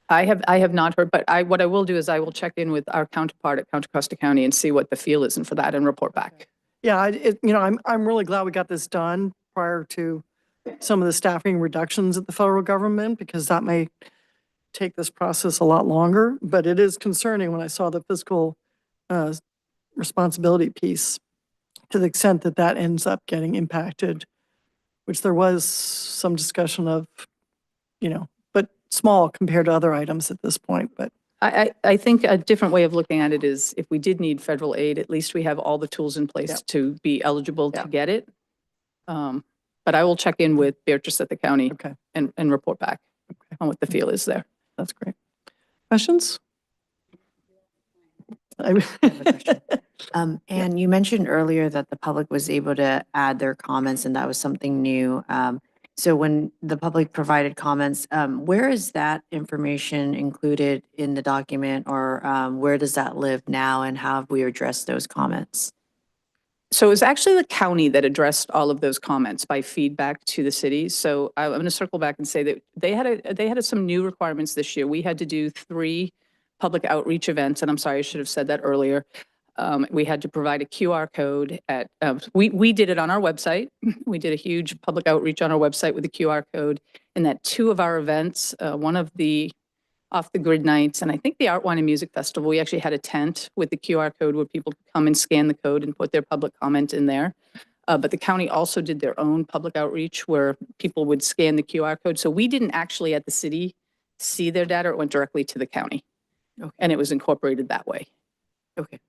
I have not heard, but what I will do is I will check in with our counterpart at Contra Costa County and see what the feel is for that and report back.
Yeah, I'm really glad we got this done prior to some of the staffing reductions at the federal government, because that may take this process a lot longer. But it is concerning when I saw the fiscal responsibility piece, to the extent that that ends up getting impacted, which there was some discussion of, but small compared to other items at this point. But
I think a different way of looking at it is if we did need federal aid, at least we have all the tools in place to be eligible to get it. But I will check in with Beatrice at the county and report back on what the feel is there.
That's great. Questions?
And you mentioned earlier that the public was able to add their comments, and that was something new. So when the public provided comments, where is that information included in the document, or where does that live now, and how have we addressed those comments?
So it was actually the county that addressed all of those comments by feedback to the city. So I'm going to circle back and say that they had some new requirements this year. We had to do 3 public outreach events, and I'm sorry, I should have said that earlier. We had to provide a QR code at, we did it on our website. We did a huge public outreach on our website with a QR code, and that 2 of our events, one of the off the grid nights, and I think the Art, Wine and Music Festival, we actually had a tent with the QR code where people could come and scan the code and put their public comment in there. But the county also did their own public outreach where people would scan the QR code. So we didn't actually at the city see their data. It went directly to the county.
Okay.
And it was incorporated that way.
Okay.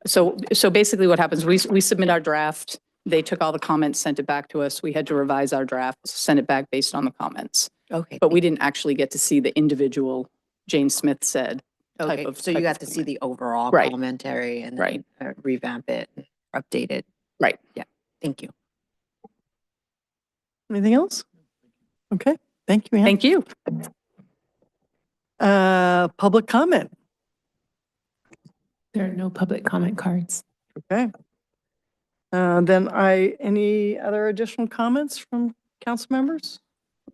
So basically what happens, we submit our draft. They took all the comments, sent it back to us. We had to revise our draft, send it back based on the comments.
Okay.
But we didn't actually get to see the individual Jane Smith said type
Okay,
of.
so you got to see the overall
Right.
commentary and
Right.
then revamp it, update it.
Right.
Yeah, thank you.
Anything else? Okay, thank you, Ann.
Thank you.
Public comment.
There are no public comment cards.
Okay. Then any other additional comments from council members?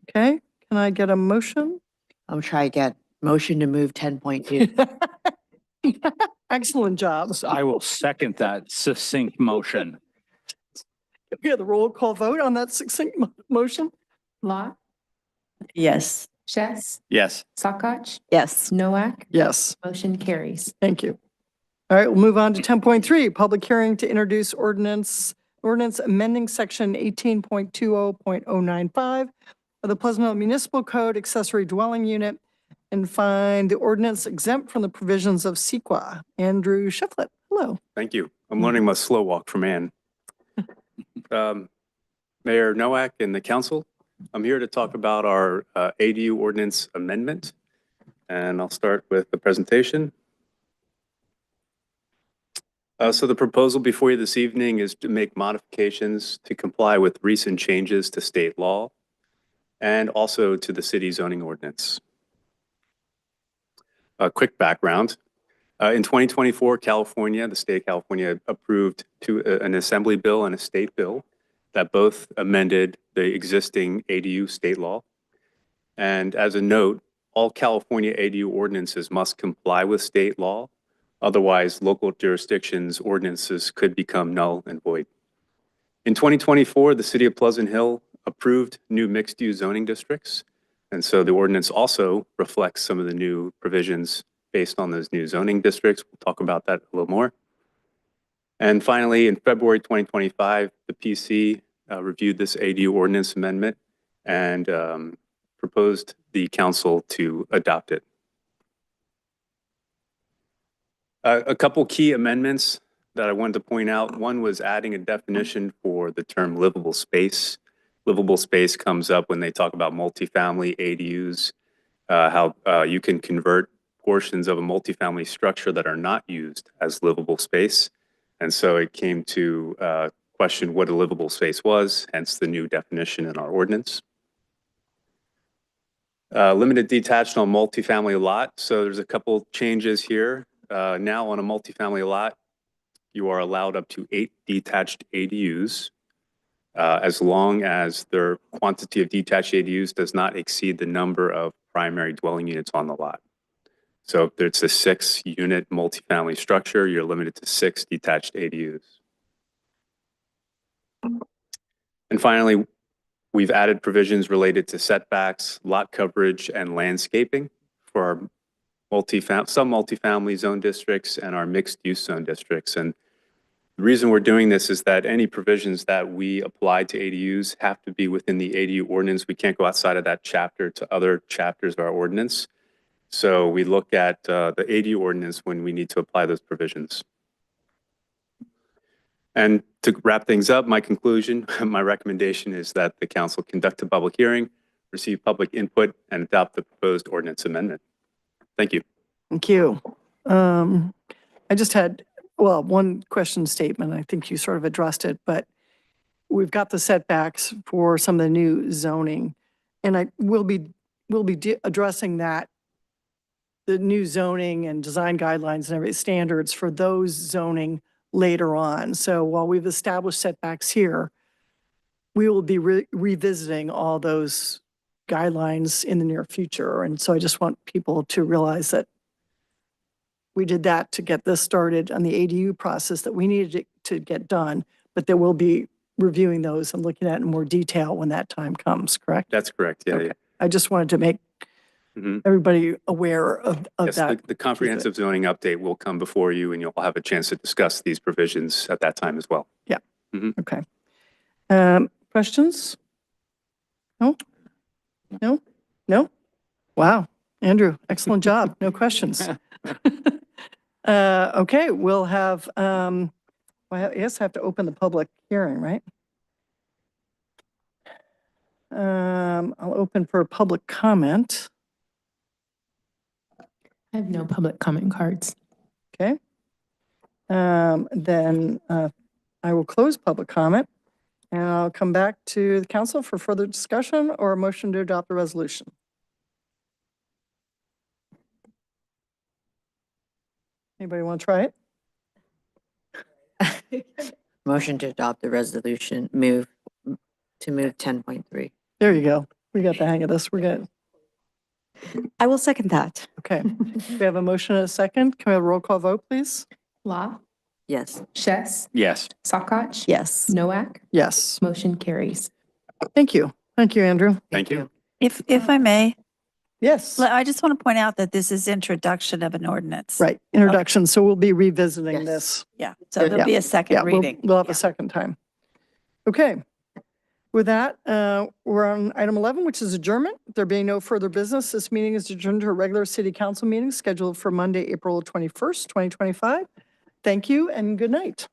Okay, can I get a motion?
I'll try get motion to move 10.2.
Excellent job.
I will second that succinct motion.
We have the roll call vote on that succinct motion?
Law,
Yes.
Chess,
Yes.
Sakach,
Yes.
Noack,
Yes,
motion carries.
thank you. All right, we'll move on to 10.3, public hearing to introduce ordinance amending section 18.20.095 of the Pleasant Hill Municipal Code accessory dwelling unit and find the ordinance exempt from the provisions of CEQA. Andrew Shiflett, hello.
Thank you. I'm learning my slow walk from Ann. Mayor Nowak and the council, I'm here to talk about our ADU ordinance amendment. And I'll start with the presentation. So the proposal before you this evening is to make modifications to comply with recent changes to state law and also to the city zoning ordinance. A quick background. In 2024, California, the state of California approved an assembly bill and a state bill that both amended the existing ADU state law. And as a note, all California ADU ordinances must comply with state law. Otherwise, local jurisdictions' ordinances could become null and void. In 2024, the city of Pleasant Hill approved new mixed-use zoning districts. And so the ordinance also reflects some of the new provisions based on those new zoning districts. We'll talk about that a little more. And finally, in February 2025, the PC reviewed this ADU ordinance amendment and proposed the council to adopt it. A couple key amendments that I wanted to point out. One was adding a definition for the term livable space. Livable space comes up when they talk about multifamily ADUs, how you can convert portions of a multifamily structure that are not used as livable space. And so it came to question what a livable space was, hence the new definition in our ordinance. Limited detached on multifamily lot. So there's a couple changes here. Now on a multifamily lot, you are allowed up to 8 detached ADUs as long as their quantity of detached ADUs does not exceed the number of primary dwelling units on the lot. So if it's a 6-unit multifamily structure, you're limited to 6 detached ADUs. And finally, we've added provisions related to setbacks, lot coverage, and landscaping for our some multifamily zone districts and our mixed-use zone districts. And the reason we're doing this is that any provisions that we apply to ADUs have to be within the ADU ordinance. We can't go outside of that chapter to other chapters of our ordinance. So we look at the ADU ordinance when we need to apply those provisions. And to wrap things up, my conclusion, my recommendation is that the council conduct a public hearing, receive public input, and adopt the proposed ordinance amendment. Thank you.
Thank you. I just had, well, one question statement. I think you sort of addressed it, but we've got the setbacks for some of the new zoning. And we'll be addressing that, the new zoning and design guidelines and every standards for those zoning later on. So while we've established setbacks here, we will be revisiting all those guidelines in the near future. And so I just want people to realize that we did that to get this started on the ADU process that we needed to get done, but that we'll be reviewing those and looking at in more detail when that time comes, correct?
That's correct. Yeah.
Okay. I just wanted to make everybody aware of
Yes,
that.
the comprehensive zoning update will come before you and you'll have a chance to discuss these provisions at that time as well.
Yeah. Okay. Questions? No? No? No? Wow. Andrew, excellent job. No questions. Okay, we'll have, well, I guess I have to open the public hearing, right? I'll open for public comment.
I have no public comment cards.
Okay. Then I will close public comment and I'll come back to the council for further discussion or a motion to adopt the resolution. Anybody want to try it?
Motion to adopt the resolution, move 10.3.
There you go. We got the hang of this. We're good.
I will second that.
Okay. We have a motion and a second. Can we have a roll call vote, please?
Law,
Yes.
Chess,
Yes.
Sockotch,
Yes.
Nowak,
Yes.
motion carries.
Thank you. Thank you, Andrew.
Thank you.
If I may,
Yes.
I just want to point out that this is introduction of an ordinance.
Right. Introduction. So we'll be revisiting
Yes.
this.
Yeah, so there'll be a second
Yeah,
reading.
we'll have a second time. Okay. With that, we're on item 11, which is adjournment. There being no further business, this meeting is adjourned to a regular city council meeting scheduled for Monday, April 21st, 2025. Thank you and good night.